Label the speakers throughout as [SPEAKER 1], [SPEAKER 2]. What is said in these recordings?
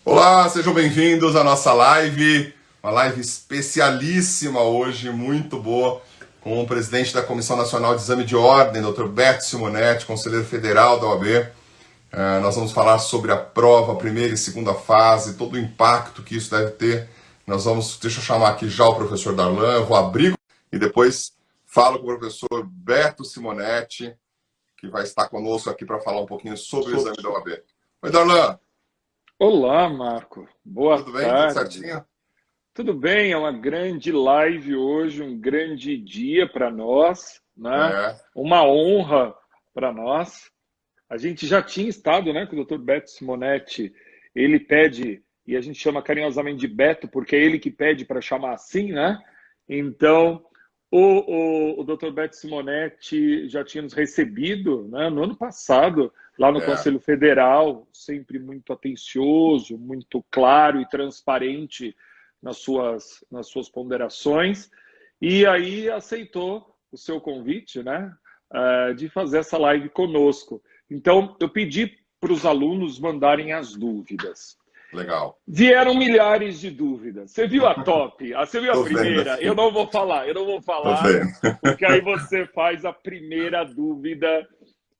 [SPEAKER 1] Olá, sejam bem-vindos à nossa live, uma live especialíssima hoje, muito boa, com o presidente da Comissão Nacional de Exame de Ordem, Dr. Beto Simonetti, conselheiro federal da OAB. Nós vamos falar sobre a prova, primeira e segunda fase, todo o impacto que isso deve ter. Deixa eu chamar aqui já o professor Darlan, eu vou abrir e depois falo com o professor Beto Simonetti, que vai estar conosco aqui para falar um pouquinho sobre o exame da OAB. Oi, Darlan,
[SPEAKER 2] Olá, Marco. Boa
[SPEAKER 1] tudo bem? Tudo
[SPEAKER 2] tarde.
[SPEAKER 1] certinho?
[SPEAKER 2] Tudo bem? É uma grande live hoje, um grande dia para nós, né?
[SPEAKER 1] É,
[SPEAKER 2] Uma honra para nós. A gente já tinha estado, né, com o Dr. Beto Simonetti. Ele pede, e a gente chama carinhosamente de Beto, porque é ele que pede para chamar assim, né? Então, o Dr. Beto Simonetti já tinha nos recebido, né, no ano passado, lá no
[SPEAKER 1] é.
[SPEAKER 2] Conselho Federal, sempre muito atencioso, muito claro e transparente nas suas ponderações, e aí aceitou o seu convite, né, de fazer essa live conosco. Então, eu pedi para os alunos mandarem as dúvidas.
[SPEAKER 1] Legal.
[SPEAKER 2] Vieram milhares de dúvidas. Você viu a top? Você viu a
[SPEAKER 1] Tô vendo
[SPEAKER 2] primeira? Eu
[SPEAKER 1] aqui.
[SPEAKER 2] não vou falar,
[SPEAKER 1] Tô vendo.
[SPEAKER 2] porque aí você faz a primeira dúvida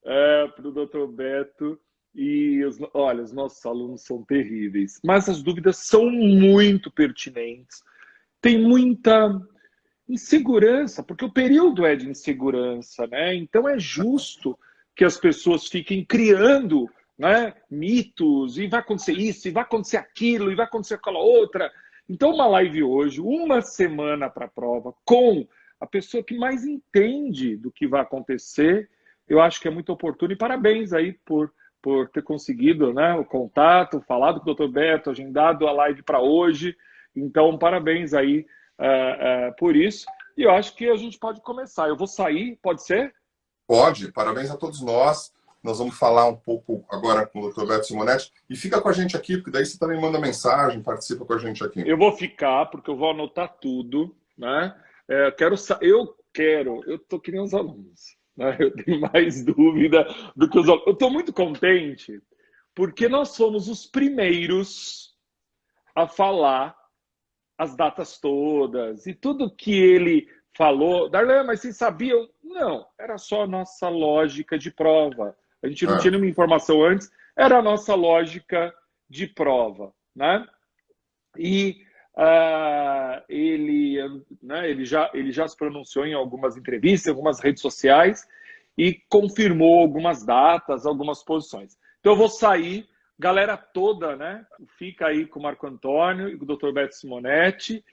[SPEAKER 2] para o Dr. Beto. E, olha, os nossos alunos são terríveis. Mas as dúvidas são muito pertinentes. Tem muita insegurança, porque o período é de insegurança, né? Então é justo que as pessoas fiquem criando, né, mitos, e vai acontecer isso, e vai acontecer aquilo, e vai acontecer aquela outra. Então, uma live hoje, uma semana para a prova, com a pessoa que mais entende do que vai acontecer, eu acho que é muito oportuno. E parabéns aí por ter conseguido, né, o contato, falado com o Dr. Beto, agendado a live para hoje. Então, parabéns aí por isso. E eu acho que a gente pode começar. Eu vou sair, pode ser?
[SPEAKER 1] Pode, parabéns a todos nós. Nós vamos falar um pouco agora com o Dr. Beto Simonetti. E fica com a gente aqui, porque daí você também manda mensagem, participa com a gente aqui.
[SPEAKER 2] Eu vou ficar, porque eu vou anotar tudo, né? Eu tô que nem os alunos, né? Eu tenho mais dúvida do que os alunos. Eu estou muito contente, porque nós somos os primeiros a falar as datas todas e tudo que ele falou. Darlan, mas vocês sabiam? Não, era só a nossa lógica de prova. A gente não tinha
[SPEAKER 1] É,
[SPEAKER 2] nenhuma informação antes, era a nossa lógica de prova, né? E ele já se pronunciou em algumas entrevistas, em algumas redes sociais, e confirmou algumas datas, algumas posições. Então eu vou sair, galera toda, né? Fica aí com o Marco Antônio e com o Dr. Beto Simonetti,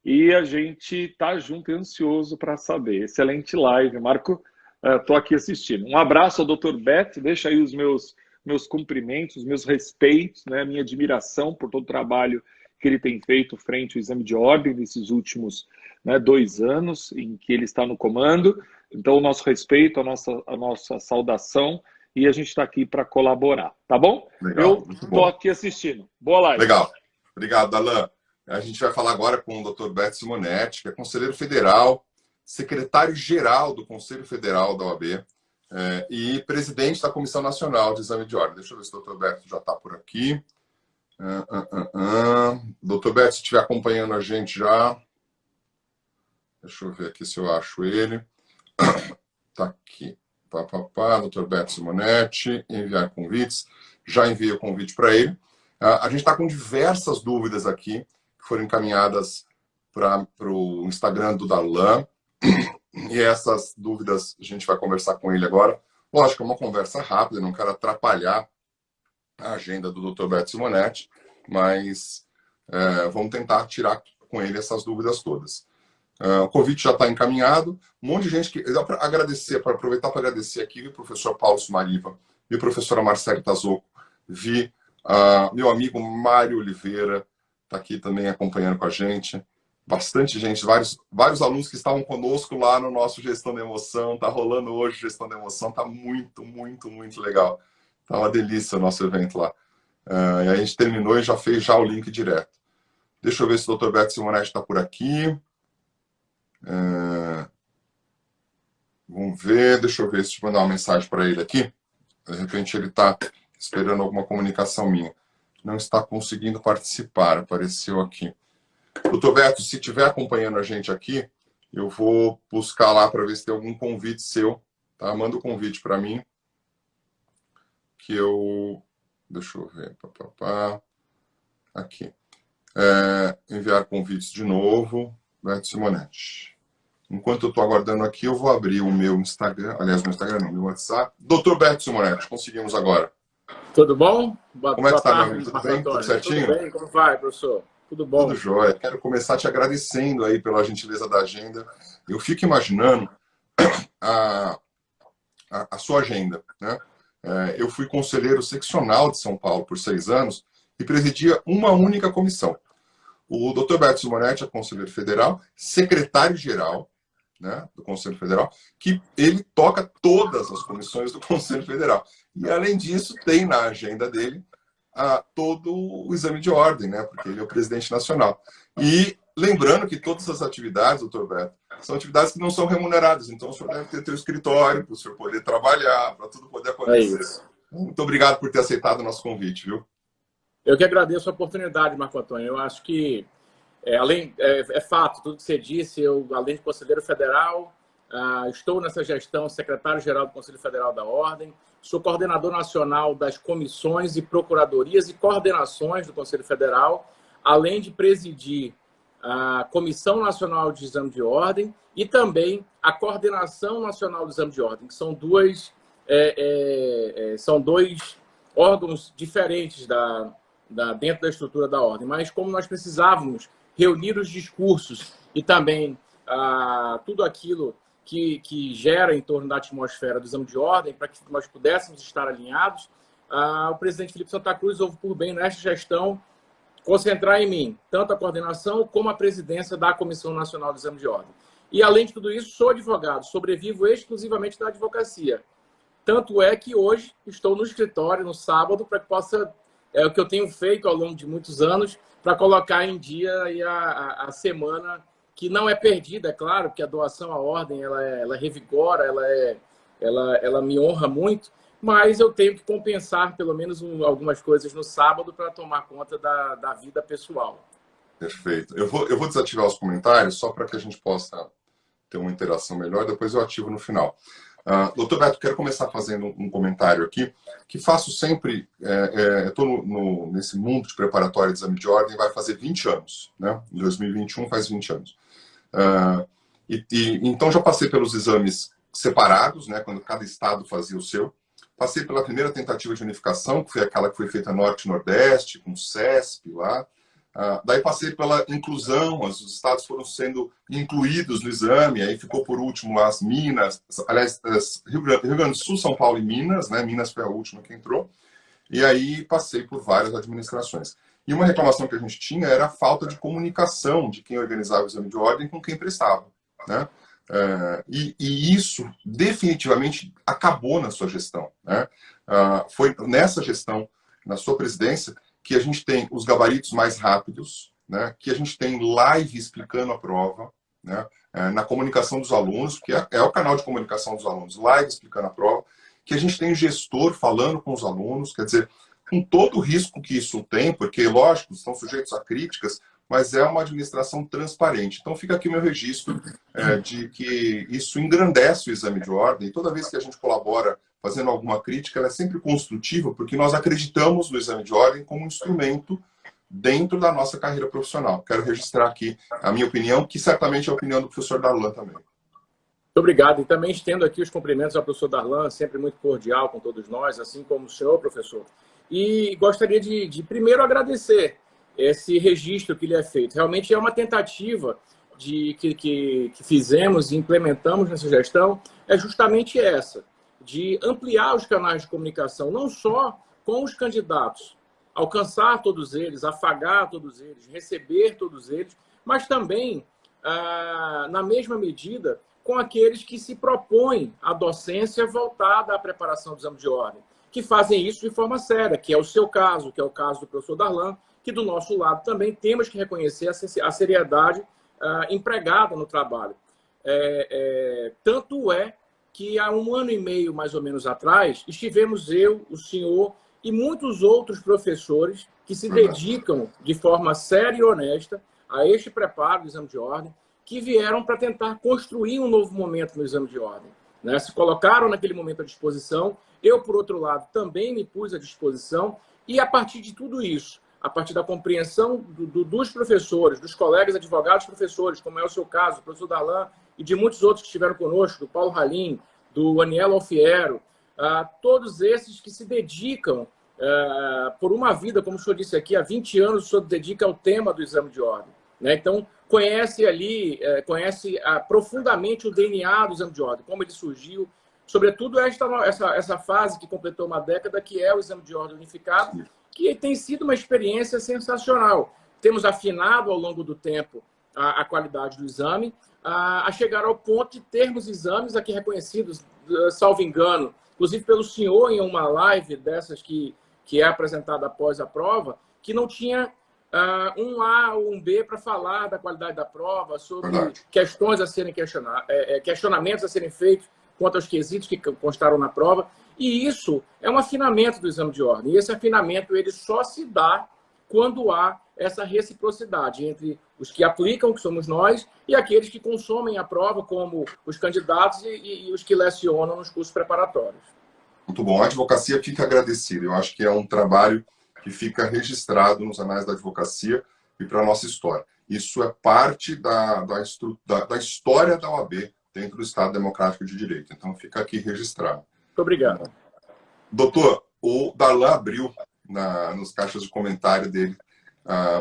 [SPEAKER 2] e a gente tá junto e ansioso para saber. Excelente live, Marco. Estou aqui assistindo. Um abraço ao Dr. Beto, deixa aí os meus cumprimentos, os meus respeitos, né, minha admiração por todo o trabalho que ele tem feito frente ao exame de ordem nesses últimos, né, 2 anos em que ele está no comando. Então, o nosso respeito, a nossa saudação, e a gente está aqui para colaborar, tá bom?
[SPEAKER 1] legal,
[SPEAKER 2] Eu
[SPEAKER 1] muito
[SPEAKER 2] estou
[SPEAKER 1] bom.
[SPEAKER 2] aqui assistindo. Boa live.
[SPEAKER 1] Legal. Obrigado, Darlan. A gente vai falar agora com o Dr. Beto Simonetti, que é conselheiro federal, secretário-geral do Conselho Federal da OAB, e presidente da Comissão Nacional de Exame de Ordem. Deixa eu ver se o Dr. Beto já está por aqui. Doutor Beto, se estiver acompanhando a gente já. Deixa eu ver aqui se eu acho ele. Está aqui. Doutor Beto Simonetti, enviar convites. Já enviei o convite para ele. A gente está com diversas dúvidas aqui, que foram encaminhadas para o Instagram do Darlan. E essas dúvidas a gente vai conversar com ele agora. Lógico, é uma conversa rápida, não quero atrapalhar a agenda do Dr. Beto Simonetti, mas vamos tentar tirar com ele essas dúvidas todas. O convite já está encaminhado. Um monte de gente que. Dá para agradecer, para aproveitar para agradecer aqui, o professor Paulo Sumariva e a professora Marcele Tazoco. Vi meu amigo Mário Oliveira está aqui também acompanhando com a gente. Bastante gente, vários alunos que estavam conosco lá no nosso Gestão da Emoção. Está rolando hoje Gestão da Emoção. Está muito, muito, muito legal. Está uma delícia o nosso evento lá. E a gente terminou e já fez já o link direto. Deixa eu ver se o Dr. Beto Simonetti está por aqui. Vamos ver, deixa eu ver se eu mandar uma mensagem para ele aqui. De repente ele está esperando alguma comunicação minha. não está conseguindo participar, apareceu aqui. Doutor Beto, se estiver acompanhando a gente aqui, eu vou buscar lá para ver se tem algum convite seu, tá? Manda o convite para mim, que eu... Deixa eu ver, aqui. Enviar convites de novo, Beto Simonetti. Enquanto eu estou aguardando aqui, eu vou abrir o meu Instagram, aliás, meu Instagram não, meu WhatsApp. Doutor Beto Simonetti, conseguimos agora.
[SPEAKER 3] Tudo bom?
[SPEAKER 1] Como é que está, meu amigo? Tudo bem? Tudo certinho?
[SPEAKER 3] Tudo bem, como vai, professor? Tudo bom?
[SPEAKER 1] Tudo jóia. Quero começar te agradecendo aí pela gentileza da agenda. Eu fico imaginando a sua agenda, né? Eu fui conselheiro seccional de São Paulo por 6 anos e presidia uma única comissão. O Dr. Beto Simonetti é conselheiro federal, secretário-geral, né, do Conselho Federal, que ele toca todas as comissões do Conselho Federal. E, além disso, tem na agenda dele todo o exame de ordem, né, porque ele é o presidente nacional. E lembrando que todas as atividades, doutor Beto, são atividades que não são remuneradas. Então, o senhor deve ter o escritório para o senhor poder trabalhar, para tudo poder acontecer. Muito obrigado por ter aceitado o nosso convite, viu?
[SPEAKER 3] Eu que agradeço a oportunidade, Marco Antônio. Eu acho que, é fato, tudo que você disse, eu, além de conselheiro federal, estou nessa gestão, secretário-geral do Conselho Federal da Ordem, sou coordenador nacional das comissões e procuradorias e coordenações do Conselho Federal, além de presidir a Comissão Nacional de Exame de Ordem e também a Coordenação Nacional do Exame de Ordem, que são dois órgãos diferentes dentro da estrutura da Ordem. Mas como nós precisávamos reunir os discursos e também tudo aquilo que gera em torno da atmosfera do exame de ordem, para que nós pudéssemos estar alinhados, o presidente Felipe Santa Cruz houve por bem, nesta gestão, concentrar em mim tanto a coordenação como a presidência da Comissão Nacional do Exame de Ordem. E, além de tudo isso, sou advogado, sobrevivo exclusivamente da advocacia. Tanto é que hoje estou no escritório, no sábado, para que possa, o que eu tenho feito ao longo de muitos anos, para colocar em dia aí a semana, que não é perdida, é claro, porque a doação à ordem, ela revigora, ela me honra muito, mas eu tenho que compensar pelo menos algumas coisas no sábado para tomar conta da vida pessoal.
[SPEAKER 1] Perfeito. Eu vou desativar os comentários só para que a gente possa ter uma interação melhor, depois eu ativo no final. Doutor Beto, quero começar fazendo um comentário aqui, que faço sempre, estou nesse mundo de preparatório de exame de ordem, vai fazer 20 anos, né? Em 2021 faz 20 anos. Então já passei pelos exames separados, né, quando cada estado fazia o seu. Passei pela primeira tentativa de unificação, que foi aquela que foi feita Norte e Nordeste, com o CESP lá. Daí passei pela inclusão, os estados foram sendo incluídos no exame, aí ficou por último lá as Minas, aliás, Rio Grande do Sul, São Paulo e Minas, né? Minas foi a última que entrou. E aí passei por várias administrações. E uma reclamação que a gente tinha era a falta de comunicação de quem organizava o exame de ordem com quem prestava, né? E isso definitivamente acabou na sua gestão, né? Foi nessa gestão, na sua presidência, que a gente tem os gabaritos mais rápidos, né? Que a gente tem live explicando a prova, né? Na comunicação dos alunos, que é o canal de comunicação dos alunos, live explicando a prova, que a gente tem o gestor falando com os alunos, quer dizer, com todo o risco que isso tem, porque, lógico, estão sujeitos a críticas, mas é uma administração transparente. Então, fica aqui o meu registro de que isso engrandece o exame de ordem. E toda vez que a gente colabora fazendo alguma crítica, ela é sempre construtiva, porque nós acreditamos no exame de ordem como um instrumento dentro da nossa carreira profissional. Quero registrar aqui a minha opinião, que certamente é a opinião do professor Darlan também.
[SPEAKER 3] Muito obrigado. E também estendo aqui os cumprimentos ao professor Darlan, sempre muito cordial com todos nós, assim como o senhor, professor. E gostaria de primeiro agradecer esse registro que lhe é feito. Realmente é uma tentativa que fizemos e implementamos nessa gestão, é justamente essa, de ampliar os canais de comunicação, não só com os candidatos, alcançar todos eles, afagar todos eles, receber todos eles, mas também, na mesma medida, com aqueles que se propõem à docência voltada à preparação do exame de ordem, que fazem isso de forma séria, que é o seu caso, que é o caso do professor Darlan, que do nosso lado também temos que reconhecer a seriedade empregada no trabalho. Tanto é que há 1 ano e meio, mais ou menos, atrás, estivemos eu, o senhor e muitos outros professores que se dedicam de forma séria e honesta a este preparo do exame de ordem, que vieram para tentar construir um novo momento no exame de ordem, né? Se colocaram naquele momento à disposição. Eu, por outro lado, também me pus à disposição e, a partir de tudo isso, a partir da compreensão dos professores, dos colegas advogados professores, como é o seu caso, do professor Darlan e de muitos outros que estiveram conosco, do Paulo Halim, do Anielo Alfiero, todos esses que se dedicam por uma vida, como o senhor disse aqui, há 20 anos o senhor dedica ao tema do exame de ordem, né? Então, conhece profundamente o DNA do exame de ordem, como ele surgiu, sobretudo essa fase que completou uma década, que é o exame de ordem unificado, que tem sido uma experiência sensacional. Temos afinado ao longo do tempo a qualidade do exame, a chegar ao ponto de termos exames aqui reconhecidos, salvo engano, inclusive pelo senhor em uma live dessas que é apresentada após a prova, que não tinha um A ou um B para falar da qualidade da prova, sobre questões a serem questionamentos a serem feitos quanto aos quesitos que constaram na prova. E isso é um afinamento do exame de ordem. E esse afinamento ele só se dá quando há essa reciprocidade entre os que aplicam, que somos nós, e aqueles que consomem a prova, como os candidatos e os que lecionam nos cursos preparatórios.
[SPEAKER 1] Muito bom. A advocacia fica agradecida. Eu acho que é um trabalho que fica registrado nos anais da advocacia e para a nossa história. Isso é parte da história da OAB dentro do Estado Democrático de Direito. Então, fica aqui registrado.
[SPEAKER 3] Muito obrigado.
[SPEAKER 1] Doutor, o Darlan abriu nos caixas de comentário dele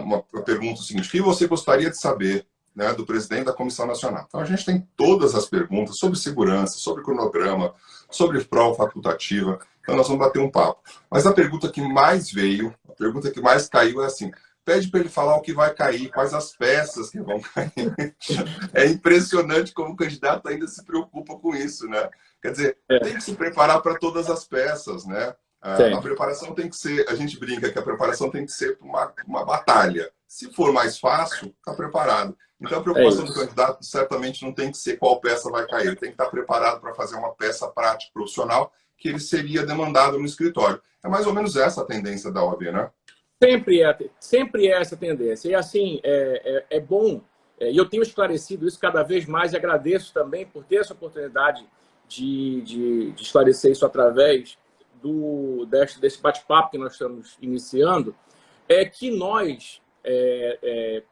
[SPEAKER 1] uma pergunta seguinte: o que você gostaria de saber, né, do presidente da Comissão Nacional? Então, a gente tem todas as perguntas sobre segurança, sobre cronograma, sobre prova facultativa. Então, nós vamos bater um papo. Mas a pergunta que mais veio, a pergunta que mais caiu é assim: pede para ele falar o que vai cair, quais as peças que vão cair. É impressionante como o candidato ainda se preocupa com isso, né? Quer dizer, tem que se preparar para todas as peças, né? A preparação tem que ser, a gente brinca que a preparação tem que ser uma batalha. Se for mais fácil, está preparado. Então, a preocupação do candidato certamente não tem que ser qual peça vai cair. Ele tem que estar preparado para fazer uma peça prática profissional que ele seria demandado no escritório. É mais ou menos essa a tendência da OAB, né?
[SPEAKER 3] Sempre é essa tendência. E assim, é bom, e eu tenho esclarecido isso cada vez mais, e agradeço também por ter essa oportunidade de esclarecer isso através desse bate-papo que nós estamos iniciando, é que nós,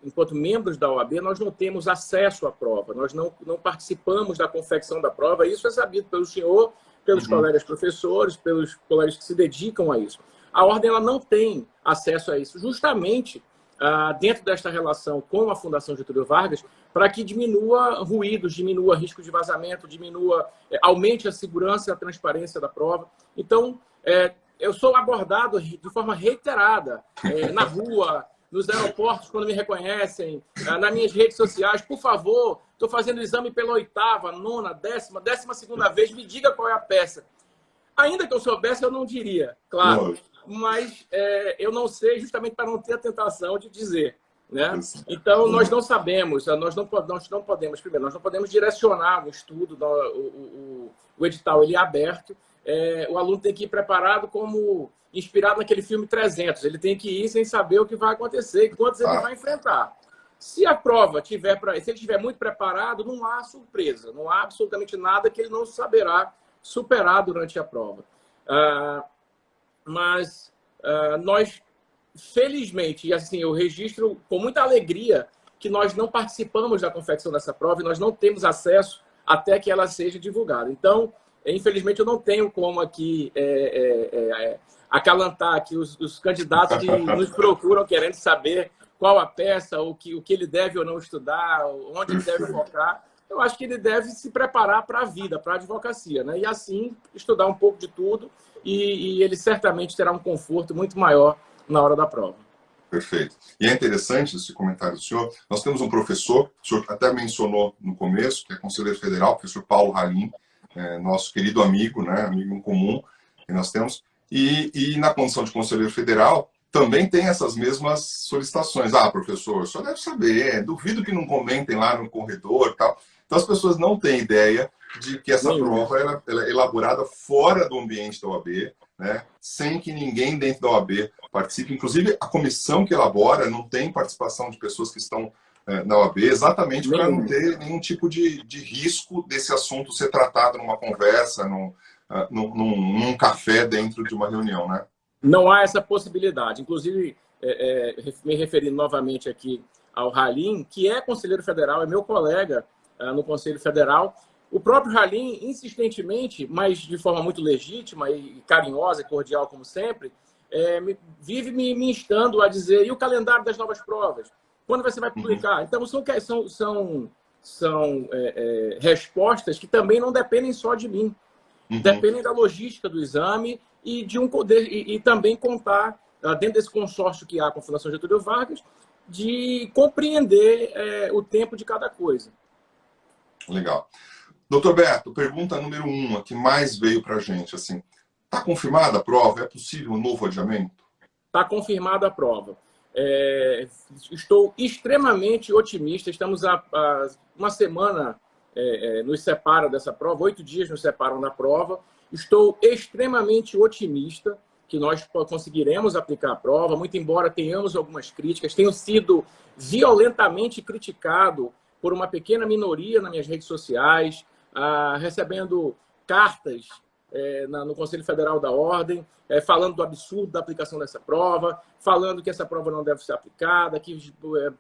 [SPEAKER 3] enquanto membros da OAB, nós não temos acesso à prova, nós não participamos da confecção da prova. Isso é sabido pelo senhor, pelos colegas professores, pelos colegas que se dedicam a isso. A ordem ela não tem acesso a isso, justamente dentro desta relação com a Fundação Getúlio Vargas, para que diminua ruídos, diminua risco de vazamento, aumente a segurança e a transparência da prova. Então, eu sou abordado de forma reiterada na rua, nos aeroportos, quando me reconhecem, nas minhas redes sociais: por favor, estou fazendo o exame pela 8ª, 9ª, 12ª vez, me diga qual é a peça. Ainda que eu soubesse, eu não diria, claro. Mas eu não sei, justamente para não ter a tentação de dizer, né? Então, nós não sabemos, nós não podemos direcionar o estudo, o edital ele é aberto, o aluno tem que ir preparado como inspirado naquele filme 300, ele tem que ir sem saber o que vai acontecer e quantos ele vai enfrentar. Se a prova se ele estiver muito preparado, não há surpresa, não há absolutamente nada que ele não saberá superar durante a prova. Mas nós, felizmente, e assim, eu registro com muita alegria que nós não participamos da confecção dessa prova e nós não temos acesso até que ela seja divulgada. Então, infelizmente, eu não tenho como aqui acalantar aqui os candidatos que nos procuram querendo saber qual a peça, o que ele deve ou não estudar, onde ele deve focar. Eu acho que ele deve se preparar para a vida, para a advocacia, né? E assim, estudar um pouco de tudo e ele certamente terá um conforto muito maior na hora da prova.
[SPEAKER 1] Perfeito. E é interessante esse comentário do senhor. Nós temos um professor, o senhor até mencionou no começo, que é conselheiro federal, o professor Paulo Halim, nosso querido amigo, né? Amigo em comum que nós temos. E na condição de conselheiro federal, também tem essas mesmas solicitações. Professor, o senhor deve saber, duvido que não comentem lá no corredor e tal. Então, as pessoas não têm ideia de que essa prova ela é elaborada fora do ambiente da OAB, né, sem que ninguém dentro da OAB participe. Inclusive, a comissão que elabora não tem participação de pessoas que estão na OAB, exatamente para não ter nenhum tipo de risco desse assunto ser tratado numa conversa, num café dentro de uma reunião, né?
[SPEAKER 3] Não há essa possibilidade. Inclusive, me referindo novamente aqui ao Halim, que é conselheiro federal, é meu colega no Conselho Federal. O próprio Halim, insistentemente, mas de forma muito legítima e carinhosa e cordial, como sempre, vive me instando a dizer: e o calendário das novas provas? Quando você vai publicar? Então, são respostas que também não dependem só de mim. Dependem da logística do exame e também contar, dentro desse consórcio que há com a Fundação Getúlio Vargas, de compreender o tempo de cada coisa.
[SPEAKER 1] Legal. Doutor Beto, pergunta número 1, a que mais veio para a gente. Assim, está confirmada a prova? É possível um novo adiamento?
[SPEAKER 3] Está confirmada a prova. Estou extremamente otimista. Estamos a uma semana nos separa dessa prova, 8 dias nos separam da prova. Estou extremamente otimista que nós conseguiremos aplicar a prova, muito embora tenhamos algumas críticas. Tenho sido violentamente criticado por uma pequena minoria nas minhas redes sociais, recebendo cartas no Conselho Federal da Ordem, falando do absurdo da aplicação dessa prova, falando que essa prova não deve ser aplicada, que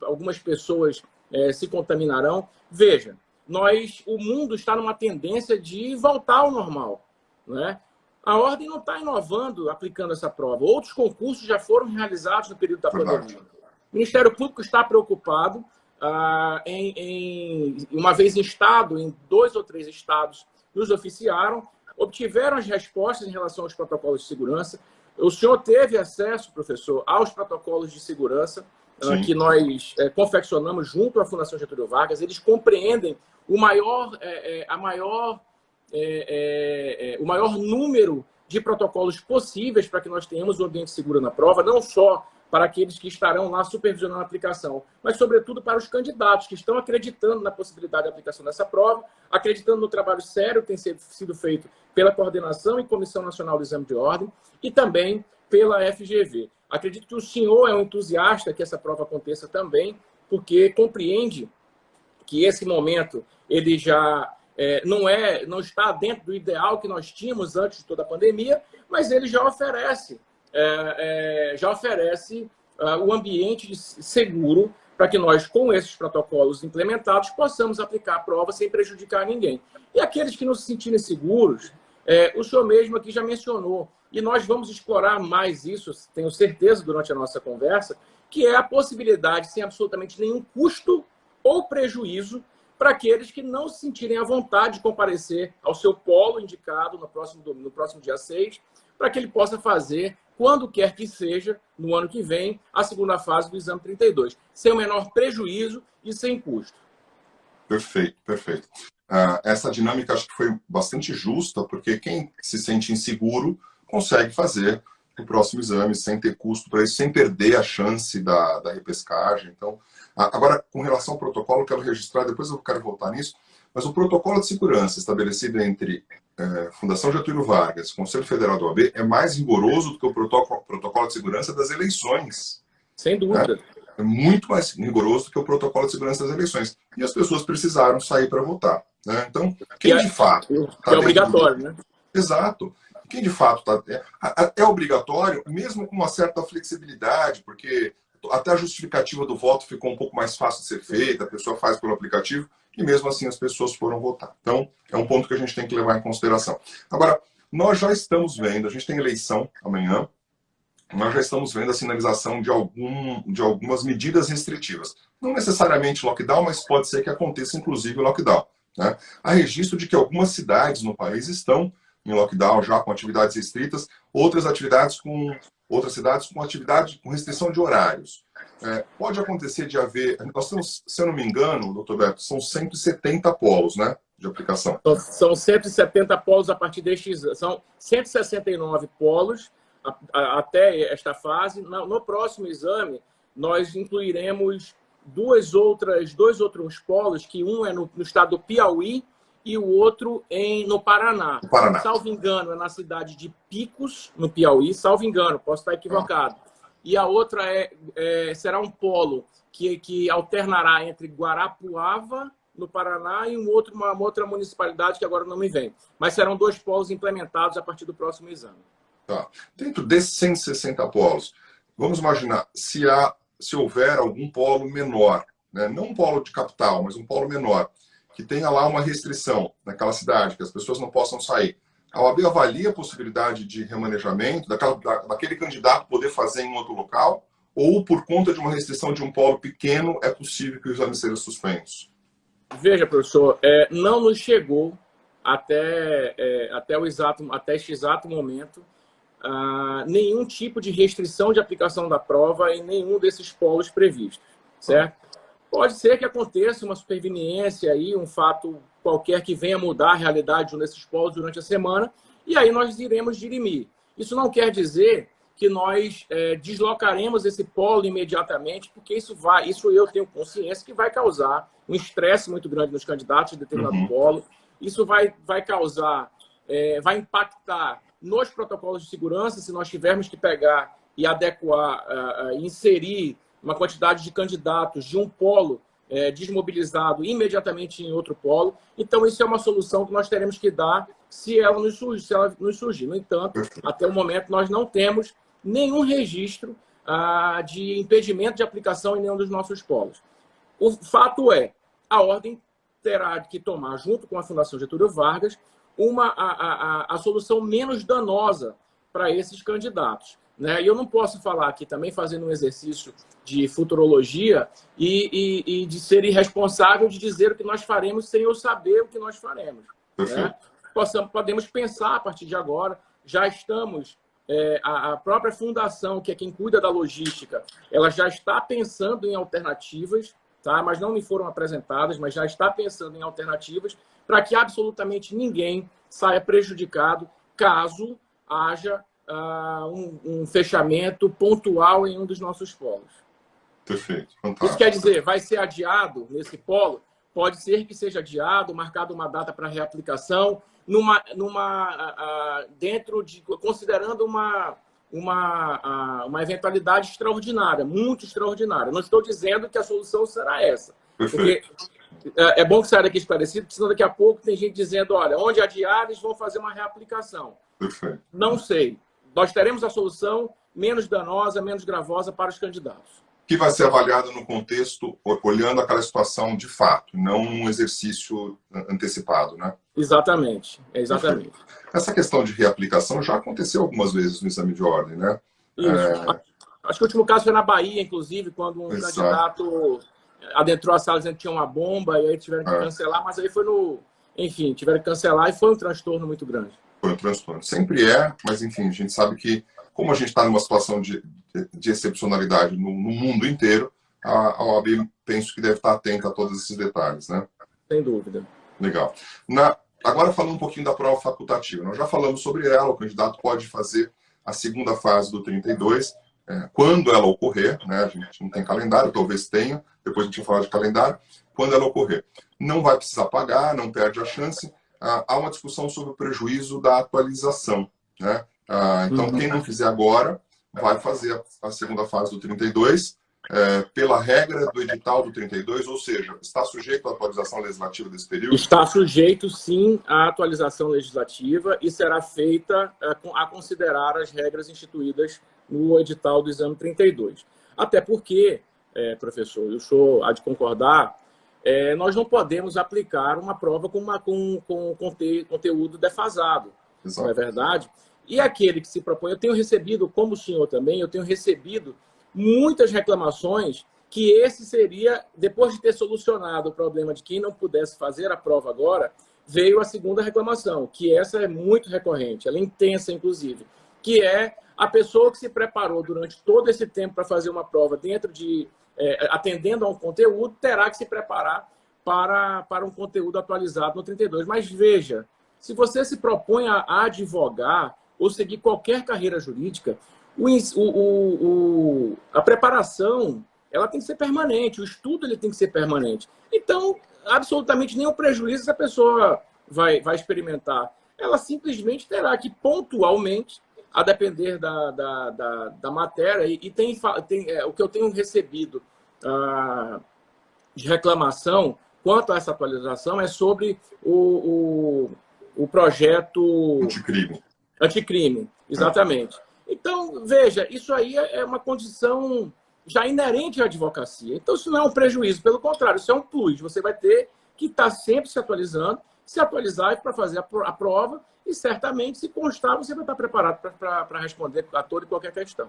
[SPEAKER 3] algumas pessoas se contaminarão. Veja, o mundo está numa tendência de voltar ao normal, né? A Ordem não está inovando, aplicando essa prova. Outros concursos já foram realizados no período da pandemia. O Ministério Público está preocupado, uma vez instado, em 2 ou 3 estados, nos oficiaram, obtiveram as respostas em relação aos protocolos de segurança. O senhor teve acesso, professor, aos protocolos de segurança que nós confeccionamos junto à Fundação Getúlio Vargas. Eles compreendem o maior número de protocolos possíveis para que nós tenhamos um ambiente seguro na prova, não só para aqueles que estarão lá supervisionando a aplicação, mas, sobretudo, para os candidatos que estão acreditando na possibilidade de aplicação dessa prova, acreditando no trabalho sério que tem sido feito pela Coordenação e Comissão Nacional do Exame de Ordem e também pela FGV. Acredito que o senhor é um entusiasta que essa prova aconteça também, porque compreende que esse momento ele já não está dentro do ideal que nós tínhamos antes de toda a pandemia, mas ele já oferece o ambiente seguro para que nós, com esses protocolos implementados, possamos aplicar a prova sem prejudicar ninguém. E aqueles que não se sentirem seguros, o senhor mesmo aqui já mencionou, e nós vamos explorar mais isso, tenho certeza, durante a nossa conversa, que é a possibilidade, sem absolutamente nenhum custo ou prejuízo, para aqueles que não se sentirem à vontade de comparecer ao seu polo indicado no próximo dia 6, para que ele possa fazer, quando quer que seja, no ano que vem, a segunda fase do exame 32, sem o menor prejuízo e sem custo.
[SPEAKER 1] Perfeito, perfeito. Essa dinâmica acho que foi bastante justa, porque quem se sente inseguro consegue fazer o próximo exame sem ter custo para isso, sem perder a chance da repescagem. Então, agora, com relação ao protocolo, eu quero registrar, depois eu quero voltar nisso, mas o protocolo de segurança estabelecido entre Fundação Getúlio Vargas e Conselho Federal da OAB é mais rigoroso do que o protocolo de segurança das eleições.
[SPEAKER 3] Sem dúvida.
[SPEAKER 1] Né? É muito mais rigoroso do que o protocolo de segurança das eleições. E as pessoas precisaram sair para votar. Né? Então, quem de fato...
[SPEAKER 3] é obrigatório, né?
[SPEAKER 1] Exato. Quem de fato é obrigatório, mesmo com uma certa flexibilidade, porque até a justificativa do voto ficou um pouco mais fácil de ser feita, a pessoa faz pelo aplicativo, e mesmo assim as pessoas foram votar. Então, é um ponto que a gente tem que levar em consideração. Agora, nós já estamos vendo, a gente tem eleição amanhã, nós já estamos vendo a sinalização de algumas medidas restritivas. Não necessariamente lockdown, mas pode ser que aconteça inclusive o lockdown. Né? Há registro de que algumas cidades no país estão em lockdown já com atividades restritas, outras cidades com atividade com restrição de horários. Pode acontecer de haver... Nós temos, se eu não me engano, doutor Beto, são 170 polos, né, de aplicação.
[SPEAKER 3] São 170 polos a partir destes... São 169 polos até esta fase. No próximo exame, nós incluiremos dois outros polos, que um é no estado do Piauí e o outro no Paraná.
[SPEAKER 1] No Paraná.
[SPEAKER 3] Salvo engano, é na cidade de Picos, no Piauí, salvo engano, posso estar equivocado. E a outra será um polo que alternará entre Guarapuava, no Paraná, e uma outra municipalidade que agora não me vem. Mas serão 2 polos implementados a partir do próximo exame.
[SPEAKER 1] Tá. Dentro desses 160 polos, vamos imaginar, se houver algum polo menor, né? Não um polo de capital, mas um polo menor, que tenha lá uma restrição naquela cidade, que as pessoas não possam sair. A OAB avalia a possibilidade de remanejamento daquele candidato poder fazer em outro local, ou por conta de uma restrição de um polo pequeno é possível que o exame seja suspenso?
[SPEAKER 3] Veja, professor, não nos chegou até este exato momento nenhum tipo de restrição de aplicação da prova em nenhum desses polos previstos, certo? Pode ser que aconteça uma superveniência aí, um fato qualquer que venha mudar a realidade de um desses polos durante a semana, e aí nós iremos dirimir. Isso não quer dizer que nós deslocaremos esse polo imediatamente, porque isso eu tenho consciência que vai causar um estresse muito grande nos candidatos de determinado polo. Isso vai causar, vai impactar nos protocolos de segurança, se nós tivermos que pegar e adequar, inserir uma quantidade de candidatos de um polo desmobilizado imediatamente em outro polo. Então, isso é uma solução que nós teremos que dar se ela nos surgir. No entanto, até o momento, nós não temos nenhum registro de impedimento de aplicação em nenhum dos nossos polos. O fato é, a ordem terá que tomar, junto com a Fundação Getúlio Vargas, a solução menos danosa para esses candidatos, né? E eu não posso falar aqui também, fazendo um exercício de futurologia e de ser irresponsável de dizer o que nós faremos sem eu saber o que nós faremos. Né? Podemos pensar a partir de agora, já estamos... a própria fundação, que é quem cuida da logística, ela já está pensando em alternativas, tá? Mas não me foram apresentadas, mas já está pensando em alternativas para que absolutamente ninguém saia prejudicado caso haja um fechamento pontual em um dos nossos polos.
[SPEAKER 1] Perfeito, fantástico.
[SPEAKER 3] Isso quer dizer, vai ser adiado nesse polo? Pode ser que seja adiado, marcado uma data para reaplicação, considerando uma eventualidade extraordinária, muito extraordinária. Não estou dizendo que a solução será essa.
[SPEAKER 1] Perfeito.
[SPEAKER 3] Porque é bom que saia daqui esclarecido, porque senão daqui a pouco tem gente dizendo, olha, onde adiar, eles vão fazer uma reaplicação.
[SPEAKER 1] Perfeito.
[SPEAKER 3] Não sei. Nós teremos a solução menos danosa, menos gravosa para os candidatos.
[SPEAKER 1] Que vai ser avaliado no contexto, olhando aquela situação de fato, não um exercício antecipado, né?
[SPEAKER 3] Exatamente, exatamente.
[SPEAKER 1] Essa questão de reaplicação já aconteceu algumas vezes no exame de ordem, né?
[SPEAKER 3] Isso. Acho que o último caso foi na Bahia, inclusive, quando um candidato adentrou a sala dizendo que tinha uma bomba e aí tiveram que cancelar, mas aí enfim, tiveram que cancelar e foi um transtorno muito grande.
[SPEAKER 1] Foi um transtorno. Sempre é, mas enfim, a gente sabe que, como a gente está numa situação de excepcionalidade no mundo inteiro, a OAB penso que deve estar atenta a todos esses detalhes, né?
[SPEAKER 3] Sem dúvida.
[SPEAKER 1] Legal. Agora falando um pouquinho da prova facultativa. Nós já falamos sobre ela, o candidato pode fazer a segunda fase do 32, quando ela ocorrer, né? A gente não tem calendário, talvez tenha, depois a gente vai falar de calendário, quando ela ocorrer. Não vai precisar pagar, não perde a chance. Há uma discussão sobre o prejuízo da atualização, né? Então, quem não fizer agora, vai fazer a segunda fase do 32, pela regra do edital do 32, ou seja, está sujeito à atualização legislativa desse período?
[SPEAKER 3] Está sujeito, sim, à atualização legislativa e será feita a considerar as regras instituídas no edital do exame 32. Até porque, professor, eu sou a de concordar, nós não podemos aplicar uma prova com conteúdo defasado,
[SPEAKER 1] Exato.
[SPEAKER 3] Não é verdade? E aquele que se propõe, eu tenho recebido, como o senhor também, eu tenho recebido muitas reclamações que esse seria, depois de ter solucionado o problema de quem não pudesse fazer a prova agora, veio a segunda reclamação, que essa é muito recorrente, ela é intensa, inclusive, que é a pessoa que se preparou durante todo esse tempo para fazer uma prova atendendo a um conteúdo, terá que se preparar para um conteúdo atualizado no 32. Mas veja, se você se propõe a advogar ou seguir qualquer carreira jurídica, a preparação ela tem que ser permanente, o estudo ele tem que ser permanente. Então, absolutamente nenhum prejuízo se a pessoa vai experimentar. Ela simplesmente terá que, pontualmente, a depender da matéria, e tem o que eu tenho recebido de reclamação quanto a essa atualização é sobre o projeto anticrime, exatamente. Então, veja, isso aí é uma condição já inerente à advocacia. Então, isso não é um prejuízo, pelo contrário, isso é um plus. Você vai ter que estar sempre se atualizando, se atualizar para fazer a prova e, certamente, se constar, você vai estar preparado para responder a toda e qualquer questão.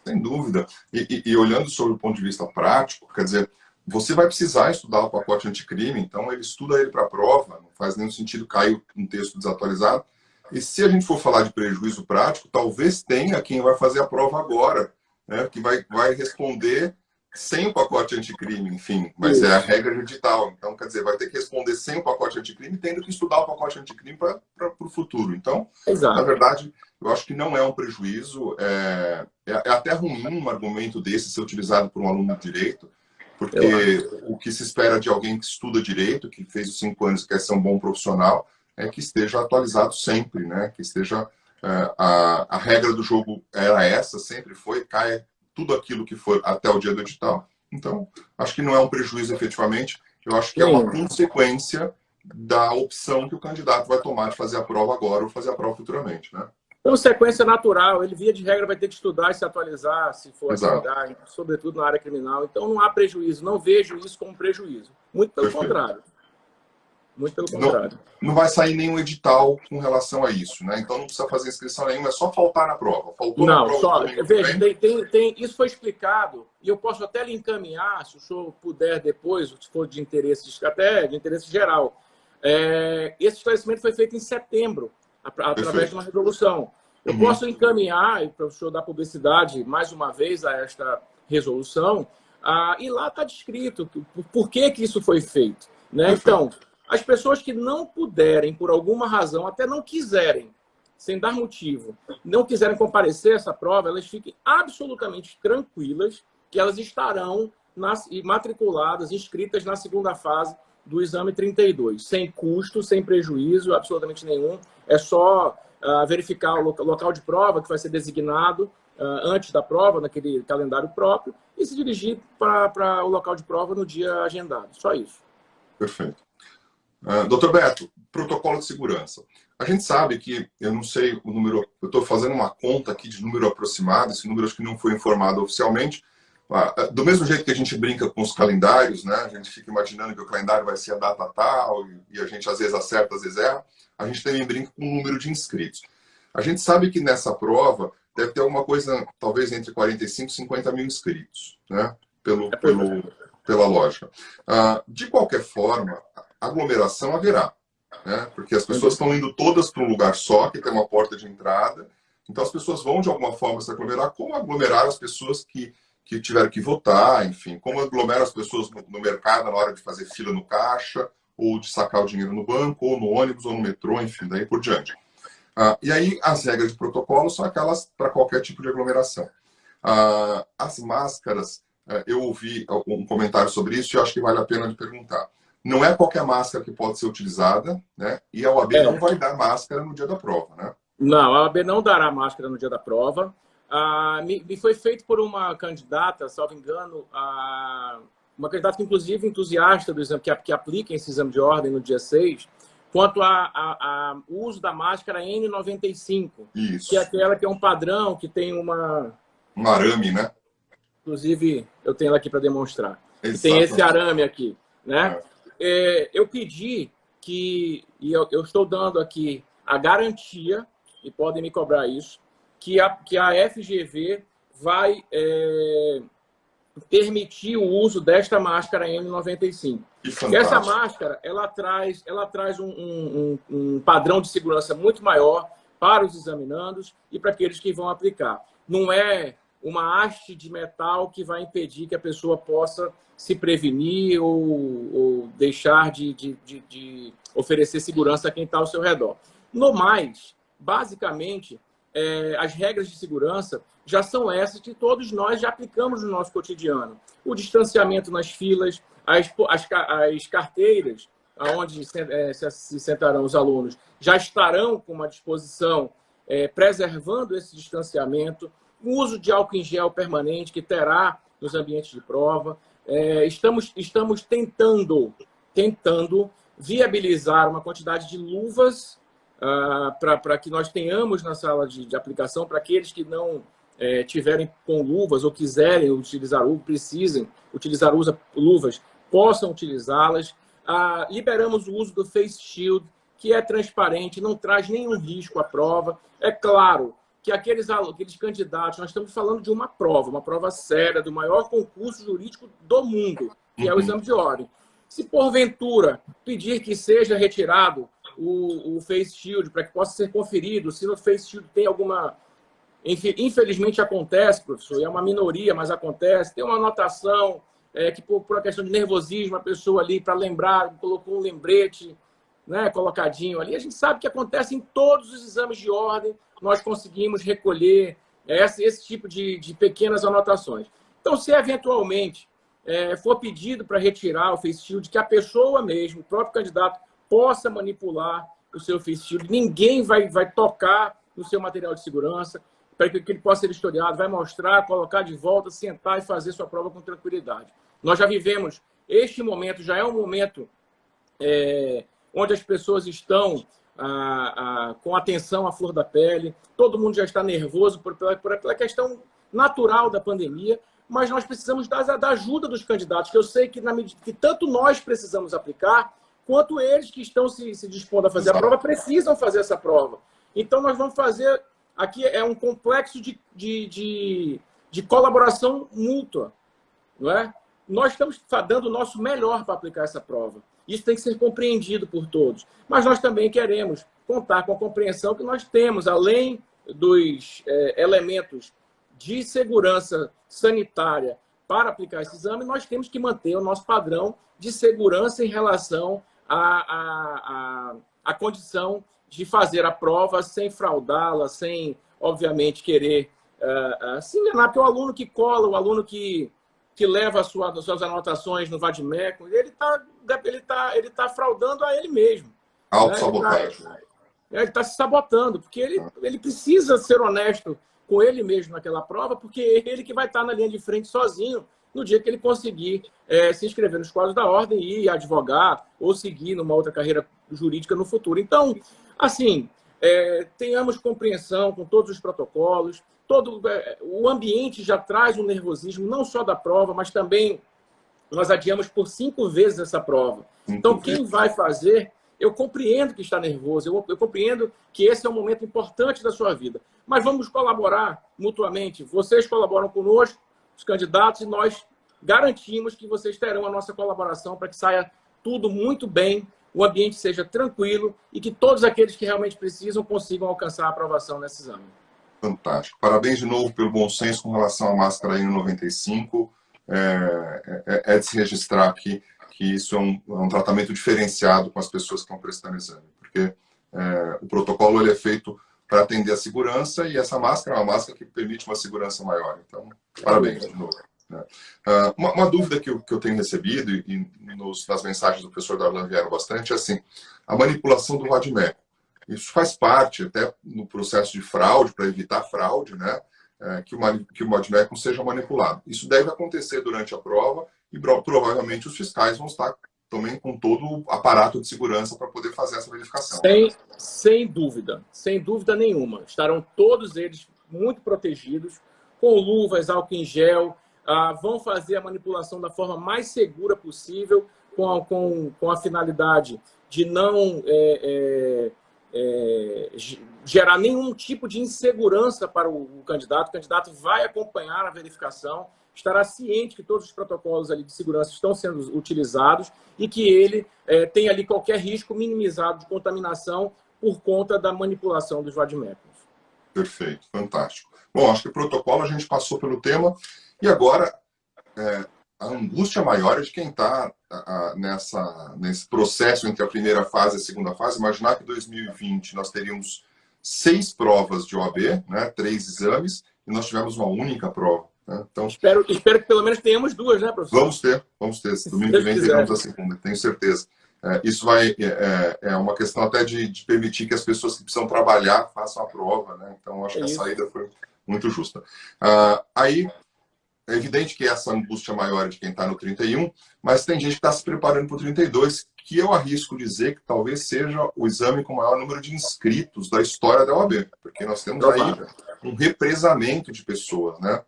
[SPEAKER 1] Sem dúvida. E olhando sobre o ponto de vista prático, quer dizer, você vai precisar estudar o pacote anticrime, então ele estuda ele para a prova, não faz nenhum sentido cair um texto desatualizado. E se a gente for falar de prejuízo prático, talvez tenha quem vai fazer a prova agora, né, que vai responder sem o pacote anticrime, enfim, mas é a regra de edital. Então, quer dizer, vai ter que responder sem o pacote anticrime, tendo que estudar o pacote anticrime para o futuro. Então, na verdade, eu acho que não é um prejuízo, é até ruim um argumento desse ser utilizado por um aluno de direito, porque o que se espera de alguém que estuda direito, que fez os 5 anos e quer ser um bom profissional, é que esteja atualizado sempre, né? Que esteja... a regra do jogo era essa, sempre foi, cai tudo aquilo que for até o dia do edital. Então, acho que não é um prejuízo efetivamente, eu acho que é uma consequência da opção que o candidato vai tomar de fazer a prova agora ou fazer a prova futuramente, né?
[SPEAKER 3] Então, sequência natural, ele via de regra vai ter que estudar e se atualizar, se for advogado, sobretudo na área criminal. Então, não há prejuízo, não vejo isso como prejuízo. Muito pelo contrário. Muito pelo contrário.
[SPEAKER 1] Não vai sair nenhum edital com relação a isso, né? Então não precisa fazer inscrição nenhuma, é só faltar na prova. Faltou na prova.
[SPEAKER 3] Só, veja, isso foi explicado, e eu posso até lhe encaminhar, se o senhor puder depois, se for de interesse, até de interesse geral. Esse esclarecimento foi feito em setembro, através de uma resolução. Eu posso encaminhar, para o senhor dar publicidade mais uma vez a esta resolução, e lá está descrito por que isso foi feito, né? Então, as pessoas que não puderem, por alguma razão, até não quiserem, sem dar motivo, não quiserem comparecer a essa prova, elas fiquem absolutamente tranquilas que elas estarão matriculadas, inscritas na segunda fase do exame 32, sem custo, sem prejuízo, absolutamente nenhum. É só verificar o local de prova que vai ser designado antes da prova, naquele calendário próprio, e se dirigir para o local de prova no dia agendado. Só isso.
[SPEAKER 1] Perfeito. Doutor Beto, protocolo de segurança. A gente sabe que, eu não sei o número, eu estou fazendo uma conta aqui de número aproximado, esse número acho que não foi informado oficialmente. Do mesmo jeito que a gente brinca com os calendários, né? A gente fica imaginando que o calendário vai ser a data tal, e a gente às vezes acerta, às vezes erra. A gente também brinca com o número de inscritos. A gente sabe que nessa prova deve ter alguma coisa, talvez entre 45 e 50 mil inscritos, né? Pela lógica. De qualquer forma, aglomeração haverá, né? Porque as pessoas estão indo todas para um lugar só, que tem uma porta de entrada, então as pessoas vão de alguma forma se aglomerar, como aglomerar as pessoas que tiveram que votar, enfim, como aglomerar as pessoas no mercado na hora de fazer fila no caixa, ou de sacar o dinheiro no banco, ou no ônibus, ou no metrô, enfim, daí por diante. E aí as regras de protocolo são aquelas para qualquer tipo de aglomeração. As máscaras, eu ouvi um comentário sobre isso e eu acho que vale a pena de perguntar. Não é qualquer máscara que pode ser utilizada, né? E a OAB não vai dar máscara no dia da prova, né?
[SPEAKER 3] Não, a OAB não dará máscara no dia da prova. Me foi feito por uma candidata, salvo engano, uma candidata que, inclusive, entusiasta do exame, que aplica esse exame de ordem no dia 6, quanto ao uso da máscara N95,
[SPEAKER 1] Isso.
[SPEAKER 3] Que é aquela que é um padrão, que tem
[SPEAKER 1] um arame, né?
[SPEAKER 3] Inclusive, eu tenho ela aqui para demonstrar. Que tem esse arame aqui, né? Eu pedi e eu estou dando aqui a garantia, e podem me cobrar isso, que a FGV vai permitir o uso desta máscara N95. Porque essa máscara, ela traz um padrão de segurança muito maior para os examinandos e para aqueles que vão aplicar. Não é uma haste de metal que vai impedir que a pessoa possa se prevenir ou deixar de oferecer segurança a quem está ao seu redor. No mais, basicamente, as regras de segurança já são essas que todos nós já aplicamos no nosso cotidiano. O distanciamento nas filas, as carteiras onde se sentarão os alunos, já estarão com uma disposição preservando esse distanciamento, o uso de álcool em gel permanente que terá nos ambientes de prova. Estamos tentando viabilizar uma quantidade de luvas para que nós tenhamos na sala de aplicação, para aqueles que não tiverem com luvas ou quiserem utilizar precisem utilizar luvas, possam utilizá-las. Liberamos o uso do Face Shield, que é transparente, não traz nenhum risco à prova. É claro que aqueles candidatos, nós estamos falando de uma prova séria, do maior concurso jurídico do mundo, que é o exame de ordem. Se porventura pedir que seja retirado o Face Shield para que possa ser conferido, se no Face Shield tem alguma... Infelizmente acontece, professor, é uma minoria, mas acontece, tem uma anotação que por uma questão de nervosismo, a pessoa ali, para lembrar, colocou um lembrete, né, colocadinho ali. A gente sabe que acontece em todos os exames de ordem, nós conseguimos recolher esse tipo de pequenas anotações. Então, se eventualmente for pedido para retirar o Face Shield, que a pessoa mesmo, o próprio candidato, possa manipular o seu Face Shield, ninguém vai tocar no seu material de segurança, para que ele possa ser historiado, vai mostrar, colocar de volta, sentar e fazer sua prova com tranquilidade. Nós já vivemos, este momento já é um momento onde as pessoas estão com atenção à flor da pele, todo mundo já está nervoso pela questão natural da pandemia, mas nós precisamos da ajuda dos candidatos, que eu sei que, na medida que tanto nós precisamos aplicar, quanto eles que estão se dispondo a fazer a prova, precisam fazer essa prova. Então, nós vamos fazer... Aqui é um complexo de colaboração mútua, não é? Nós estamos dando o nosso melhor para aplicar essa prova. Isso tem que ser compreendido por todos. Mas nós também queremos contar com a compreensão que nós temos, além dos elementos de segurança sanitária para aplicar esse exame, nós temos que manter o nosso padrão de segurança em relação à condição de fazer a prova sem fraudá-la, sem, obviamente, querer se enganar, porque o aluno que cola, o aluno que leva as suas anotações no Vadimeco, ele tá fraudando a ele mesmo.
[SPEAKER 1] Autossabotagem.
[SPEAKER 3] Ele está se sabotando, porque ele precisa ser honesto com ele mesmo naquela prova, porque é ele que vai estar na linha de frente sozinho no dia que ele conseguir se inscrever nos quadros da ordem e advogar ou seguir numa outra carreira jurídica no futuro. Então, assim, tenhamos compreensão com todos os protocolos, o ambiente já traz um nervosismo, não só da prova, mas também nós adiamos por 5 vezes essa prova. Então, quem vai fazer, eu compreendo que está nervoso, eu compreendo que esse é um momento importante da sua vida, mas vamos colaborar mutuamente. Vocês colaboram conosco, os candidatos, e nós garantimos que vocês terão a nossa colaboração para que saia tudo muito bem, o ambiente seja tranquilo e que todos aqueles que realmente precisam consigam alcançar a aprovação nesse exame.
[SPEAKER 1] Fantástico. Parabéns de novo pelo bom senso com relação à máscara N95. É de se registrar aqui que isso é um tratamento diferenciado com as pessoas que estão prestando exame, porque o protocolo ele é feito para atender a segurança e essa máscara é uma máscara que permite uma segurança maior. Então, parabéns de novo. Uma dúvida que eu tenho recebido e nas mensagens do professor Darlan vieram bastante é assim, a manipulação do Vadimeco. Isso faz parte até no processo de fraude, para evitar fraude, né? Que o Vadimeco seja manipulado. Isso deve acontecer durante a prova e provavelmente os fiscais vão estar também com todo o aparato de segurança para poder fazer essa verificação.
[SPEAKER 3] Sem dúvida nenhuma. Estarão todos eles muito protegidos, com luvas, álcool em gel, vão fazer a manipulação da forma mais segura possível, com a finalidade de não gerar nenhum tipo de insegurança para o candidato. O candidato vai acompanhar a verificação, estará ciente que todos os protocolos ali de segurança estão sendo utilizados e que ele tem ali qualquer risco minimizado de contaminação por conta da manipulação dos vadimecums.
[SPEAKER 1] Perfeito, fantástico. Bom, acho que o protocolo a gente passou pelo tema e agora a angústia maior é de quem está nesse processo entre a primeira fase e a segunda fase. Imaginar que em 2020 nós teríamos 6 provas de OAB, né, 3 exames, e nós tivemos uma única prova. Né? Então,
[SPEAKER 3] espero que pelo menos tenhamos 2, né, professor?
[SPEAKER 1] Vamos ter. Domingo que vem teremos a segunda, tenho certeza. isso é uma questão até de permitir que as pessoas que precisam trabalhar façam a prova, né? Então, acho que a saída foi muito justa. Aí, é evidente que essa angústia maior é de quem está no 31, mas tem gente que está se preparando para o 32, que eu arrisco dizer que talvez seja o exame com o maior número de inscritos da história da OAB, porque nós temos aí um represamento de pessoas, né?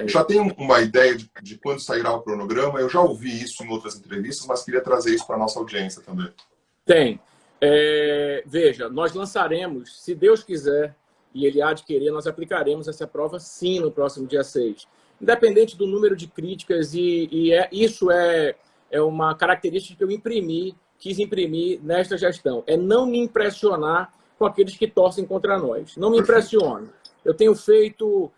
[SPEAKER 1] Já tem uma ideia de quando sairá o cronograma? Eu já ouvi isso em outras entrevistas, mas queria trazer isso para a nossa audiência também.
[SPEAKER 3] Tem. Veja, nós lançaremos, se Deus quiser, e Ele há de querer, nós aplicaremos essa prova sim no próximo dia 6. Independente do número de críticas, isso é uma característica que eu quis imprimir nesta gestão. É não me impressionar com aqueles que torcem contra nós. Não me impressione. Eu tenho feito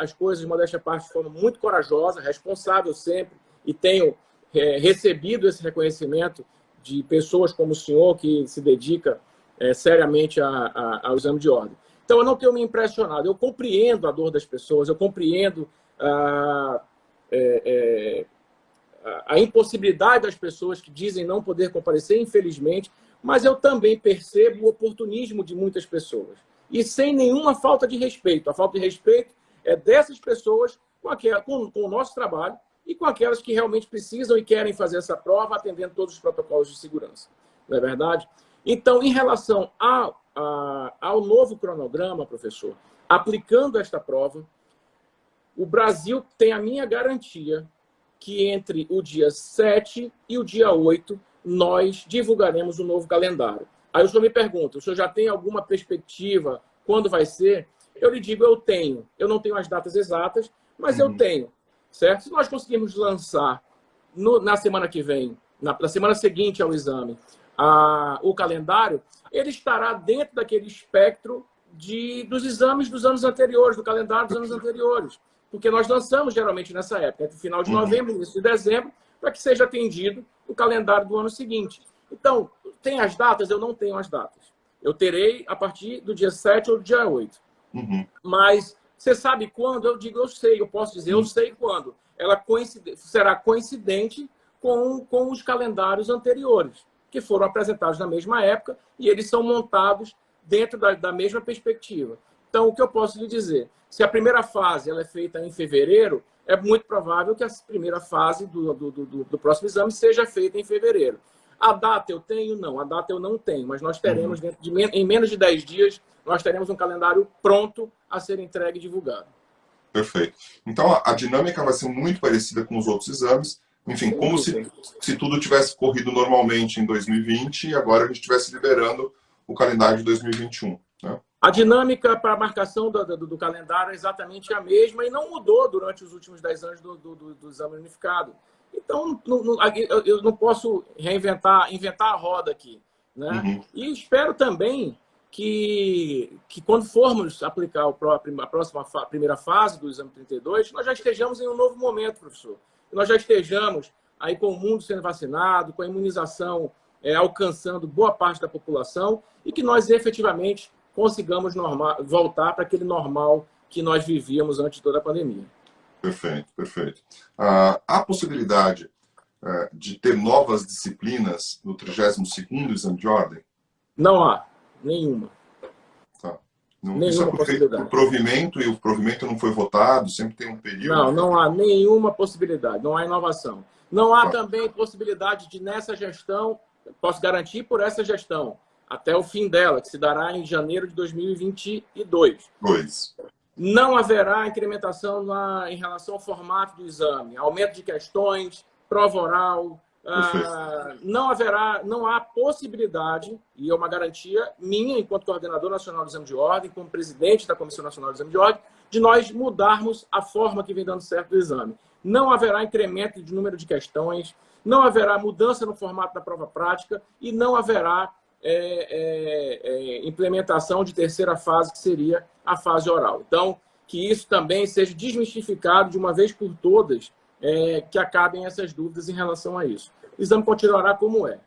[SPEAKER 3] as coisas, modéstia à parte, de forma muito corajosa, responsável sempre, e tenho recebido esse reconhecimento de pessoas como o senhor, que se dedica seriamente ao exame de ordem. Então, eu não tenho me impressionado. Eu compreendo a dor das pessoas, eu compreendo a impossibilidade das pessoas que dizem não poder comparecer, infelizmente, mas eu também percebo o oportunismo de muitas pessoas. E sem nenhuma falta de respeito. A falta de respeito é dessas pessoas com o nosso trabalho e com aquelas que realmente precisam e querem fazer essa prova, atendendo todos os protocolos de segurança. Não é verdade? Então, em relação ao novo cronograma, professor, aplicando esta prova, o Brasil tem a minha garantia que entre o dia 7 e o dia 8 nós divulgaremos o novo calendário. Aí o senhor me pergunta, o senhor já tem alguma perspectiva quando vai ser? Eu lhe digo, eu tenho. Eu não tenho as datas exatas, mas eu tenho, certo? Se nós conseguirmos lançar na semana que vem, na semana seguinte ao exame, o calendário, ele estará dentro daquele espectro dos exames dos anos anteriores, do calendário dos anos anteriores. Porque nós lançamos geralmente nessa época, entre o final de novembro e início de dezembro, para que seja atendido o calendário do ano seguinte. Então, tem as datas? Eu não tenho as datas. Eu terei a partir do dia 7 ou do dia 8. Mas você sabe quando? Eu digo, eu sei, eu posso dizer, eu sei quando. Ela será coincidente com os calendários anteriores, que foram apresentados na mesma época e eles são montados dentro da mesma perspectiva. Então, o que eu posso lhe dizer? Se a primeira fase ela é feita em fevereiro, é muito provável que a primeira fase do próximo exame seja feita em fevereiro. A data eu tenho? Não. A data eu não tenho, mas nós teremos, em menos de 10 dias, nós teremos um calendário pronto a ser entregue e divulgado.
[SPEAKER 1] Perfeito. Então, a dinâmica vai ser muito parecida com os outros exames. Enfim, como se tudo tivesse corrido normalmente em 2020 e agora a gente estivesse liberando o calendário de 2021. Né?
[SPEAKER 3] A dinâmica para a marcação do calendário é exatamente a mesma e não mudou durante os últimos 10 anos do exame unificado. Então, eu não posso inventar a roda aqui. Né? E espero também que quando formos aplicar a primeira fase do exame 32, nós já estejamos em um novo momento, professor. Nós já estejamos aí com o mundo sendo vacinado, com a imunização alcançando boa parte da população e que nós efetivamente consigamos voltar para aquele normal que nós vivíamos antes de toda a pandemia.
[SPEAKER 1] Perfeito, perfeito. Há possibilidade de ter novas disciplinas no 32º exame de ordem?
[SPEAKER 3] Não há, nenhuma.
[SPEAKER 1] Tá.
[SPEAKER 3] Nenhuma possibilidade.
[SPEAKER 1] O provimento, e o provimento não foi votado, sempre tem um período...
[SPEAKER 3] Não há nenhuma possibilidade, não há inovação. Não há também possibilidade de, nessa gestão, posso garantir por essa gestão, até o fim dela, que se dará em janeiro de 2022. Não haverá incrementação em relação ao formato do exame, aumento de questões, prova oral. Não há possibilidade, e é uma garantia minha, enquanto coordenador nacional do exame de ordem, como presidente da Comissão Nacional do Exame de Ordem, de nós mudarmos a forma que vem dando certo do exame. Não haverá incremento de número de questões, não haverá mudança no formato da prova prática e não haverá implementação de terceira fase, que seria a fase oral. Então, que isso também seja desmistificado de uma vez por todas, que acabem essas dúvidas em relação a isso. O exame continuará como é.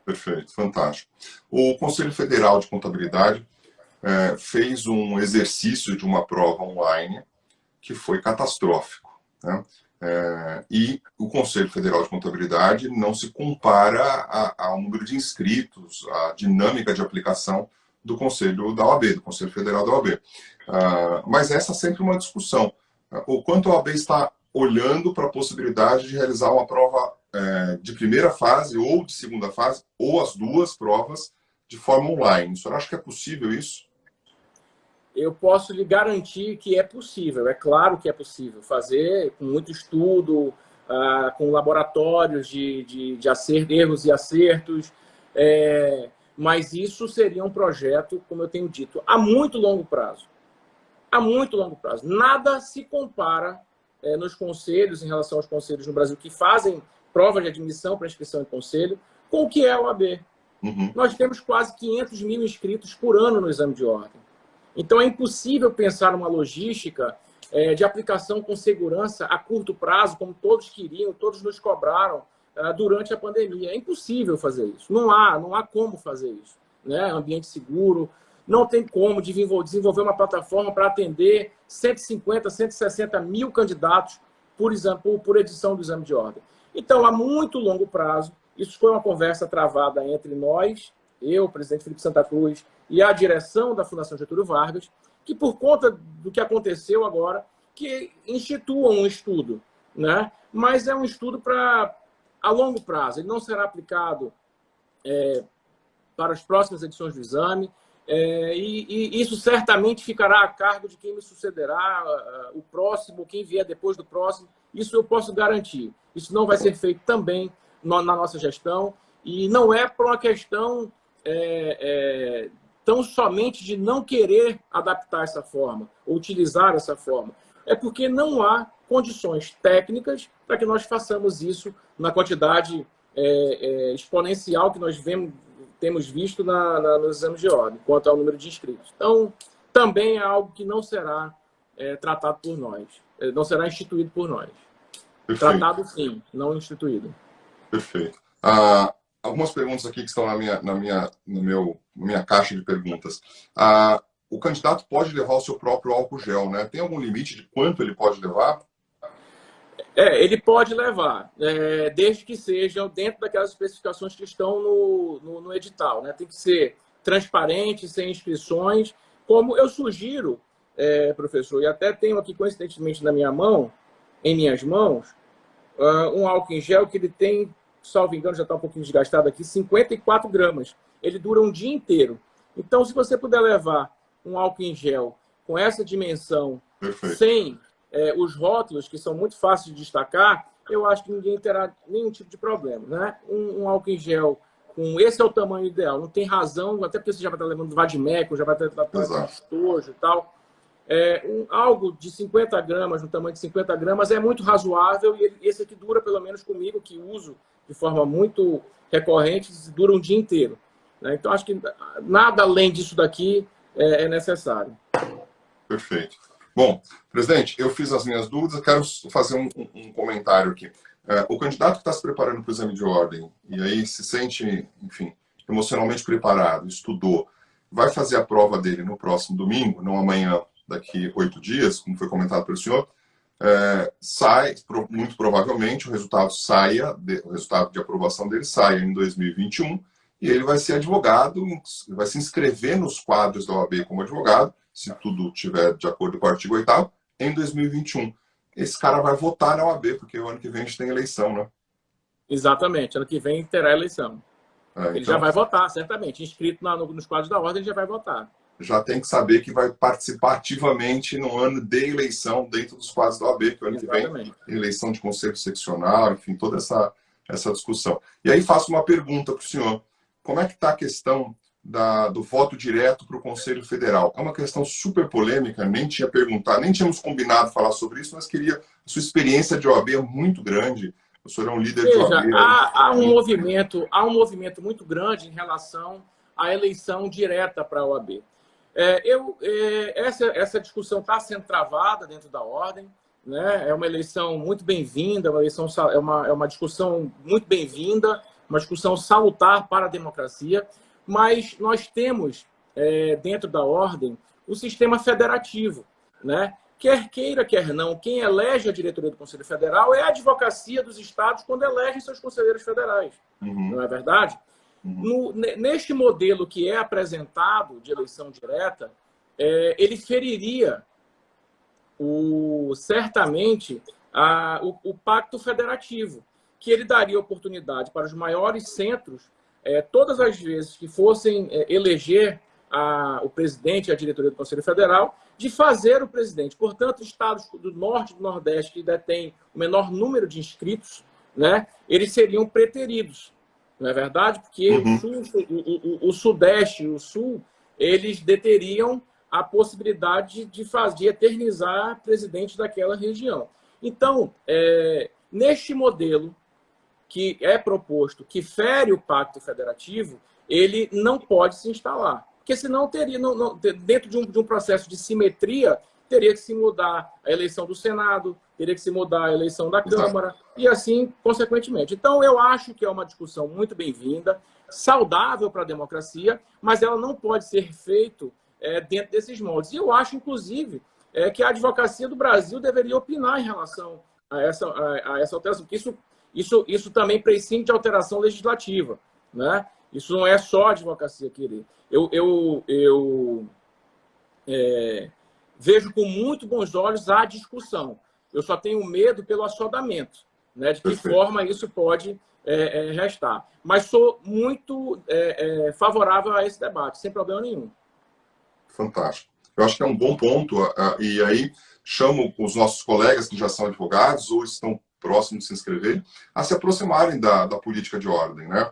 [SPEAKER 1] Perfeito, fantástico. O Conselho Federal de Contabilidade fez um exercício de uma prova online que foi catastrófico. Né? E o Conselho Federal de Contabilidade não se compara ao número de inscritos, à dinâmica de aplicação do Conselho da OAB, do Conselho Federal da OAB. Mas essa é sempre uma discussão. O quanto a OAB está olhando para a possibilidade de realizar uma prova de primeira fase ou de segunda fase, ou as duas provas, de forma online. O senhor acha que é possível isso?
[SPEAKER 3] Eu posso lhe garantir que é possível. É claro que é possível fazer com muito estudo, com laboratórios de erros e acertos, mas isso seria um projeto, como eu tenho dito, a muito longo prazo. A muito longo prazo. Nada se compara nos conselhos, em relação aos conselhos no Brasil, que fazem provas de admissão para inscrição em conselho, com o que é a OAB.
[SPEAKER 1] Uhum.
[SPEAKER 3] Nós temos quase 500 mil inscritos por ano no exame de ordem. Então, é impossível pensar uma logística de aplicação com segurança a curto prazo, como todos queriam, todos nos cobraram durante a pandemia. É impossível fazer isso. Não há como fazer isso. Né? Ambiente seguro, não tem como desenvolver uma plataforma para atender 150, 160 mil candidatos por edição do exame de ordem. Então, a muito longo prazo, isso foi uma conversa travada entre nós, eu, o presidente Felipe Santa Cruz, e a direção da Fundação Getúlio Vargas, que por conta do que aconteceu agora, que instituam um estudo, né? Mas é um estudo a longo prazo. Ele não será aplicado para as próximas edições do exame, e isso certamente ficará a cargo de quem me sucederá, o próximo, quem vier depois do próximo. Isso eu posso garantir. Isso não vai ser feito também na nossa gestão, e não é por uma questão tão somente de não querer adaptar essa forma, ou utilizar essa forma. É porque não há condições técnicas para que nós façamos isso na quantidade exponencial que nós temos visto nos exames de ordem, quanto ao número de inscritos. Então, também é algo que não será tratado por nós, não será instituído por nós.
[SPEAKER 1] Perfeito.
[SPEAKER 3] Tratado, sim, não instituído.
[SPEAKER 1] Perfeito. Algumas perguntas aqui que estão na minha caixa de perguntas. O candidato pode levar o seu próprio álcool gel, né? Tem algum limite de quanto ele pode levar?
[SPEAKER 3] Ele pode levar, desde que sejam dentro daquelas especificações que estão no edital, né? Tem que ser transparente, sem inscrições. Como eu sugiro, professor, e até tenho aqui coincidentemente em minhas mãos, um álcool em gel que ele tem, salvo engano, já está um pouquinho desgastado aqui, 54 gramas. Ele dura um dia inteiro. Então, se você puder levar um álcool em gel com essa dimensão,
[SPEAKER 1] Perfeito.
[SPEAKER 3] Sem os rótulos, que são muito fáceis de destacar, eu acho que ninguém terá nenhum tipo de problema. Né? Um álcool em gel, esse é o tamanho ideal. Não tem razão, até porque você já vai estar levando vadimeco, já vai estar levando estojo e tal. Algo de 50 gramas, no tamanho de 50 gramas, é muito razoável, e esse aqui dura, pelo menos comigo, que uso de forma muito recorrente, dura um dia inteiro. Né? Então, acho que nada além disso daqui é necessário.
[SPEAKER 1] Perfeito. Bom, presidente, eu fiz as minhas dúvidas, eu quero fazer um comentário aqui. O candidato que está se preparando para o exame de ordem, e aí se sente, enfim, emocionalmente preparado, estudou, vai fazer a prova dele no próximo domingo, não amanhã, daqui 8 dias, como foi comentado pelo senhor, muito provavelmente o resultado de aprovação dele saia em 2021, e ele vai ser advogado, vai se inscrever nos quadros da OAB como advogado, se tudo estiver de acordo com o artigo 8º, em 2021. Esse cara vai votar na OAB, porque o ano que vem a gente tem eleição, né?
[SPEAKER 3] Exatamente, ano que vem terá eleição. Ele
[SPEAKER 1] então,
[SPEAKER 3] já vai votar, certamente. Inscrito nos quadros da ordem, ele já vai votar.
[SPEAKER 1] Já tem que saber que vai participar ativamente no ano de eleição dentro dos quadros da OAB, que o ano
[SPEAKER 3] Exatamente.
[SPEAKER 1] que vem, eleição de conselho seccional, enfim, toda essa discussão. E aí faço uma pergunta para o senhor. Como é que está a questão do voto direto para o Conselho Federal? É uma questão super polêmica, nem tínhamos combinado falar sobre isso, mas queria... A sua experiência de OAB é muito grande, o senhor é um líder de OAB.
[SPEAKER 3] Há um movimento muito grande em relação à eleição direta para a OAB. Essa discussão está sendo travada dentro da ordem, né? É uma eleição muito bem-vinda, é uma discussão muito bem-vinda, uma discussão salutar para a democracia, mas nós temos, dentro da ordem, o sistema federativo, né? quer queira, quer não, quem elege a diretoria do Conselho Federal é a advocacia dos estados quando elegem seus conselheiros federais. Não é verdade? Neste modelo que é apresentado de eleição direta, ele feriria certamente o pacto federativo, que ele daria oportunidade para os maiores centros, todas as vezes que fossem eleger o presidente e a diretoria do Conselho Federal, de fazer o presidente. Portanto, estados do Norte e do Nordeste que detêm o menor número de inscritos, né, eles seriam preteridos. Não é verdade? Porque o Sudeste e o Sul, eles deteriam a possibilidade de eternizar presidente daquela região. Então, neste modelo que é proposto, que fere o pacto federativo, ele não pode se instalar. Porque senão dentro de um processo de simetria, teria que se mudar a eleição do Senado, teria que se mudar a eleição da Câmara, e assim, consequentemente. Então, eu acho que é uma discussão muito bem-vinda, saudável para a democracia, mas ela não pode ser feita dentro desses moldes. E eu acho, inclusive, que a advocacia do Brasil deveria opinar em relação a essa alteração, porque isso também prescinde de alteração legislativa, né? Isso não é só a advocacia querer. Eu vejo com muito bons olhos a discussão. Eu só tenho medo pelo assodamento, né? De que forma isso pode restar. Mas sou muito favorável a esse debate, sem problema nenhum.
[SPEAKER 1] Fantástico. Eu acho que é um bom ponto, e aí chamo os nossos colegas que já são advogados ou estão próximos de se inscrever a se aproximarem da política de ordem, né?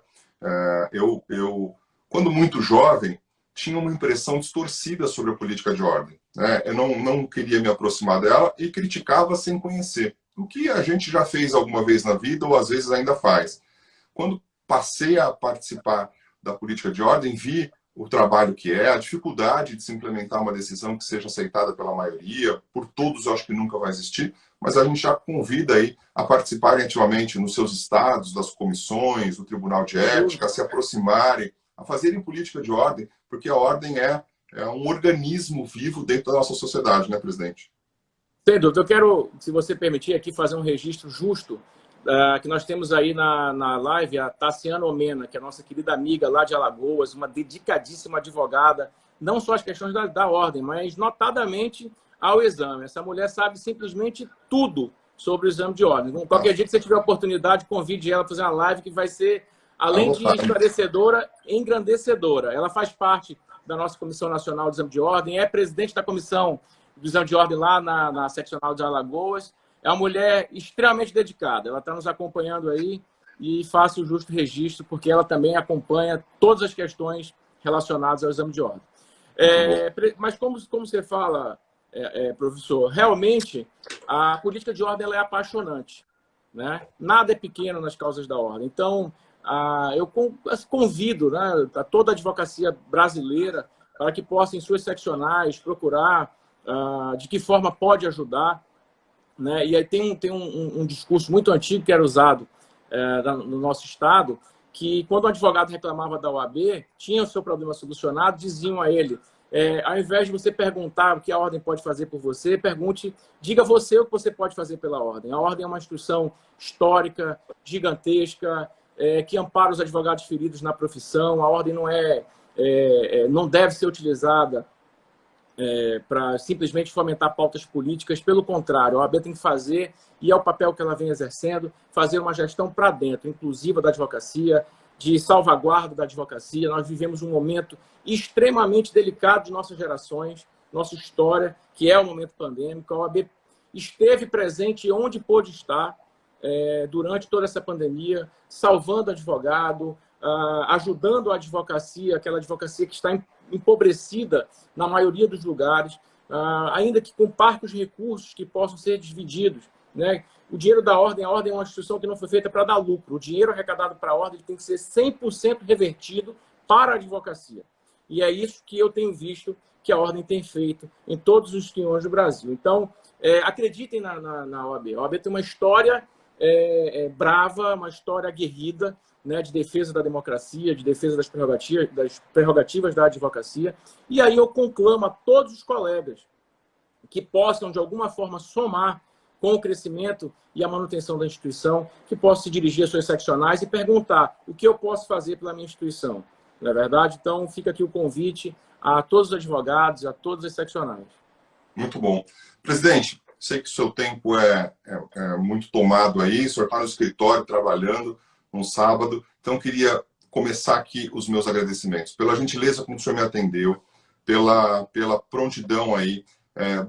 [SPEAKER 1] Eu, quando muito jovem, tinha uma impressão distorcida sobre a política de ordem, né? Eu não queria me aproximar dela e criticava sem conhecer, o que a gente já fez alguma vez na vida ou às vezes ainda faz. Quando passei a participar da política de ordem, vi o trabalho que a dificuldade de se implementar uma decisão que seja aceitada pela maioria, por todos eu acho que nunca vai existir, mas a gente já convida aí a participarem ativamente nos seus estados, das comissões, do Tribunal de Ética, a se aproximarem, a fazerem política de ordem, porque a ordem é um organismo vivo dentro da nossa sociedade, né, presidente?
[SPEAKER 3] Sem dúvida. Eu quero, se você permitir, aqui fazer um registro justo, que nós temos aí na live a Tassiana Omena, que é a nossa querida amiga lá de Alagoas, uma dedicadíssima advogada, não só as questões da ordem, mas notadamente ao exame. Essa mulher sabe simplesmente tudo sobre o exame de ordem. Qualquer dia que você tiver a oportunidade, convide ela a fazer uma live que vai ser, além de esclarecedora, engrandecedora. Ela faz parte da nossa Comissão Nacional de Exame de Ordem, é presidente da Comissão do Exame de Ordem lá na seccional de Alagoas. É uma mulher extremamente dedicada. Ela está nos acompanhando aí e faça o justo registro, porque ela também acompanha todas as questões relacionadas ao exame de ordem. Mas como você fala, professor, realmente a política de ordem ela é apaixonante, né? Nada é pequeno nas causas da ordem. Então, eu convido, né, a toda a advocacia brasileira para que possa, em suas seccionais, procurar de que forma pode ajudar, né? E aí tem um discurso muito antigo que era usado no nosso estado, que quando o advogado reclamava da OAB, tinha o seu problema solucionado, diziam a ele, ao invés de você perguntar o que a ordem pode fazer por você, diga você o que você pode fazer pela ordem. A ordem é uma instituição histórica, gigantesca, que ampara os advogados feridos na profissão. A ordem não deve ser utilizada para simplesmente fomentar pautas políticas. Pelo contrário, a OAB tem que fazer, e é o papel que ela vem exercendo, fazer uma gestão para dentro, inclusiva da advocacia, de salvaguarda da advocacia. Nós vivemos um momento extremamente delicado de nossas gerações, nossa história, que é o momento pandêmico. A OAB esteve presente onde pôde estar durante toda essa pandemia, salvando o advogado, ajudando a advocacia, aquela advocacia que está empobrecida na maioria dos lugares, ainda que com parcos recursos que possam ser divididos, né? O dinheiro da ordem, a ordem é uma instituição que não foi feita para dar lucro. O dinheiro arrecadado para a ordem tem que ser 100% revertido para a advocacia. E é isso que eu tenho visto que a ordem tem feito em todos os quinhões do Brasil. Então, acreditem na OAB. A OAB tem uma história brava, uma história aguerrida, né, de defesa da democracia, de defesa das prerrogativas da advocacia. E aí eu conclamo a todos os colegas que possam, de alguma forma, somar com o crescimento e a manutenção da instituição, que possam se dirigir às suas seccionais e perguntar o que eu posso fazer pela minha instituição. Não é verdade? Então, fica aqui o convite a todos os advogados, a todas as seccionais.
[SPEAKER 1] Muito bom. Presidente, sei que o seu tempo é muito tomado aí, o senhor está no escritório trabalhando no sábado, então queria começar aqui os meus agradecimentos pela gentileza com que o senhor me atendeu, pela prontidão aí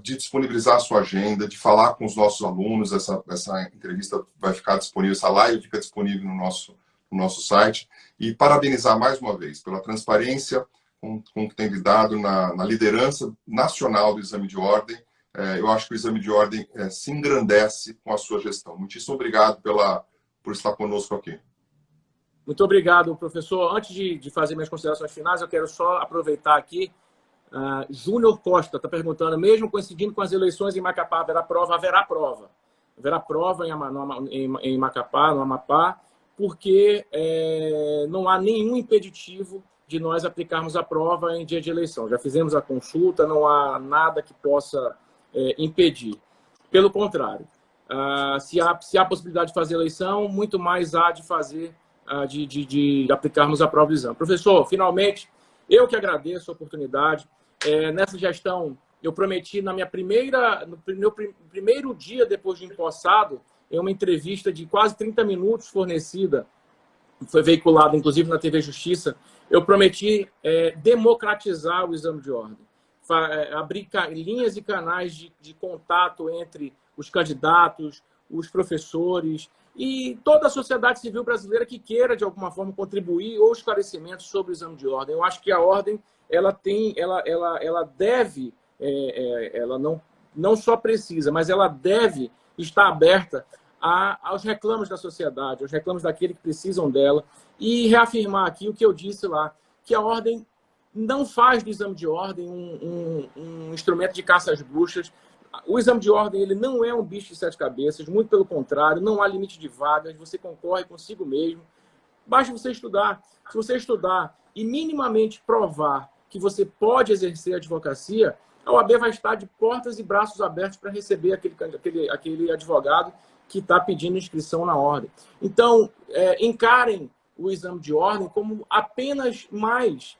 [SPEAKER 1] de disponibilizar a sua agenda, de falar com os nossos alunos. Essa entrevista vai ficar disponível, essa live fica disponível no nosso site, e parabenizar mais uma vez pela transparência com que tem lidado na liderança nacional do exame de ordem. Eu acho que o exame de ordem se engrandece com a sua gestão. Muitíssimo obrigado por estar conosco aqui.
[SPEAKER 3] Muito obrigado, professor. Antes de fazer minhas considerações finais, eu quero só aproveitar aqui. Júnior Costa está perguntando, mesmo coincidindo com as eleições em Macapá, haverá prova? Haverá prova. Haverá prova em Macapá, no Amapá, porque não há nenhum impeditivo de nós aplicarmos a prova em dia de eleição. Já fizemos a consulta, não há nada que possa impedir. Pelo contrário, se há possibilidade de fazer eleição, muito mais há de fazer, de aplicarmos a prova do exame. Professor, finalmente, eu que agradeço a oportunidade. Nessa gestão, eu prometi, no meu primeiro dia depois de empossado, em uma entrevista de quase 30 minutos fornecida, foi veiculada, inclusive, na TV Justiça, eu prometi democratizar o exame de ordem, abrir linhas e canais de contato entre os candidatos, os professores e toda a sociedade civil brasileira que queira, de alguma forma, contribuir ou esclarecimentos sobre o exame de ordem. Eu acho que a ordem ela deve, ela não só precisa, mas ela deve estar aberta aos reclamos da sociedade, aos reclamos daqueles que precisam dela, e reafirmar aqui o que eu disse lá, que a ordem não faz do exame de ordem um instrumento de caça às bruxas. O exame de ordem ele não é um bicho de 7 cabeças, muito pelo contrário, não há limite de vagas, você concorre consigo mesmo. Basta você estudar. Se você estudar e minimamente provar que você pode exercer a advocacia, a OAB vai estar de portas e braços abertos para receber aquele advogado que está pedindo inscrição na ordem. Então, encarem o exame de ordem como apenas mais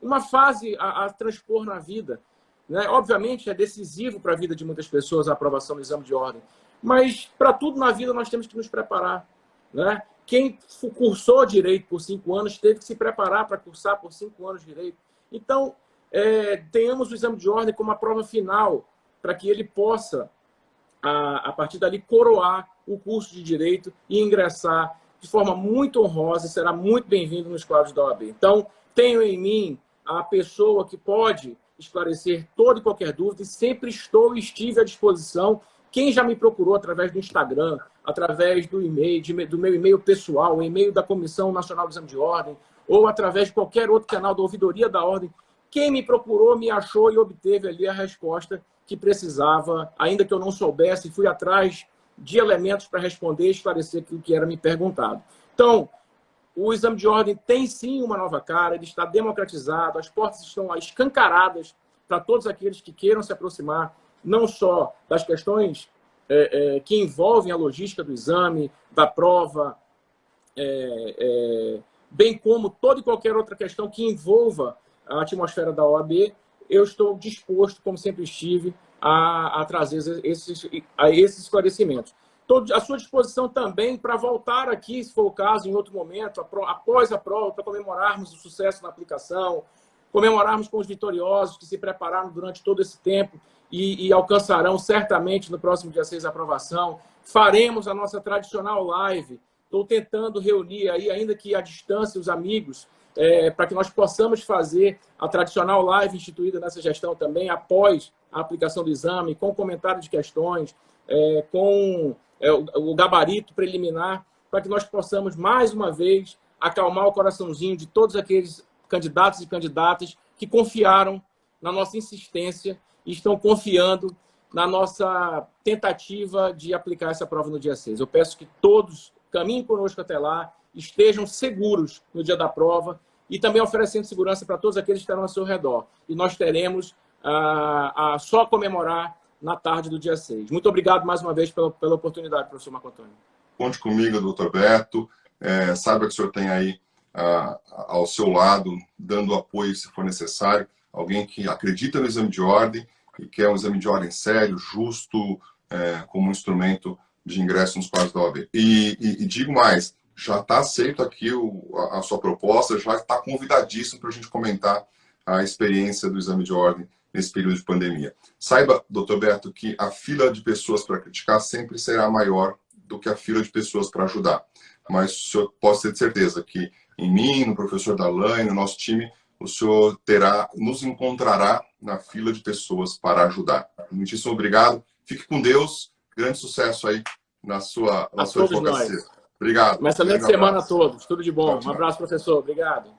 [SPEAKER 3] uma fase a transpor na vida. Né? Obviamente, é decisivo para a vida de muitas pessoas a aprovação do exame de ordem, mas para tudo na vida nós temos que nos preparar. Né? Quem cursou Direito por 5 anos teve que se preparar para cursar por 5 anos Direito. Então, tenhamos o exame de ordem como a prova final, para que ele possa, a partir dali, coroar o curso de Direito e ingressar de forma muito honrosa, e será muito bem-vindo nos quadros da OAB. Então, tenho em mim a pessoa que pode esclarecer toda e qualquer dúvida, e sempre estive à disposição. Quem já me procurou através do Instagram, através do e-mail, do meu e-mail pessoal, o e-mail da Comissão Nacional do Exame de Ordem, ou através de qualquer outro canal da Ouvidoria da Ordem, quem me procurou, me achou e obteve ali a resposta que precisava, ainda que eu não soubesse, fui atrás de elementos para responder e esclarecer aquilo que era me perguntado. Então, o exame de ordem tem sim uma nova cara, ele está democratizado, as portas estão escancaradas para todos aqueles que queiram se aproximar, não só das questões que envolvem a logística do exame, da prova, bem como toda e qualquer outra questão que envolva a atmosfera da OAB. Eu estou disposto, como sempre estive, a trazer esses esclarecimentos. Estou à sua disposição também para voltar aqui, se for o caso, em outro momento, após a prova, para comemorarmos o sucesso na aplicação, comemorarmos com os vitoriosos que se prepararam durante todo esse tempo e alcançarão certamente no próximo dia 6 a aprovação. Faremos a nossa tradicional live. Estou tentando reunir aí, ainda que à distância, os amigos, para que nós possamos fazer a tradicional live instituída nessa gestão também, após a aplicação do exame, com comentário de questões, com o gabarito preliminar, para que nós possamos, mais uma vez, acalmar o coraçãozinho de todos aqueles candidatos e candidatas que confiaram na nossa insistência e estão confiando na nossa tentativa de aplicar essa prova no dia 6. Eu peço que todos caminhem conosco até lá, estejam seguros no dia da prova e também oferecendo segurança para todos aqueles que estarão ao seu redor. E nós teremos a só comemorar na tarde do dia 6. Muito obrigado mais uma vez pela oportunidade, professor Marco Antônio.
[SPEAKER 1] Conte comigo, doutor Beto. Saiba que o senhor tem aí ao seu lado, dando apoio se for necessário, alguém que acredita no exame de ordem e quer um exame de ordem sério, justo, como um instrumento de ingresso nos quadros da OAB. E digo mais, já está aceito aqui a sua proposta, já está convidadíssimo para a gente comentar a experiência do exame de ordem nesse período de pandemia. Saiba, doutor Beto, que a fila de pessoas para criticar sempre será maior do que a fila de pessoas para ajudar. Mas o senhor pode ter certeza que em mim, no professor Darlane, no nosso time, o senhor nos encontrará na fila de pessoas para ajudar. Muitíssimo obrigado. Fique com Deus. Grande sucesso aí na sua advocacia. Obrigado.
[SPEAKER 3] Uma excelente semana a todos. Tudo de bom. Um abraço, professor. Obrigado.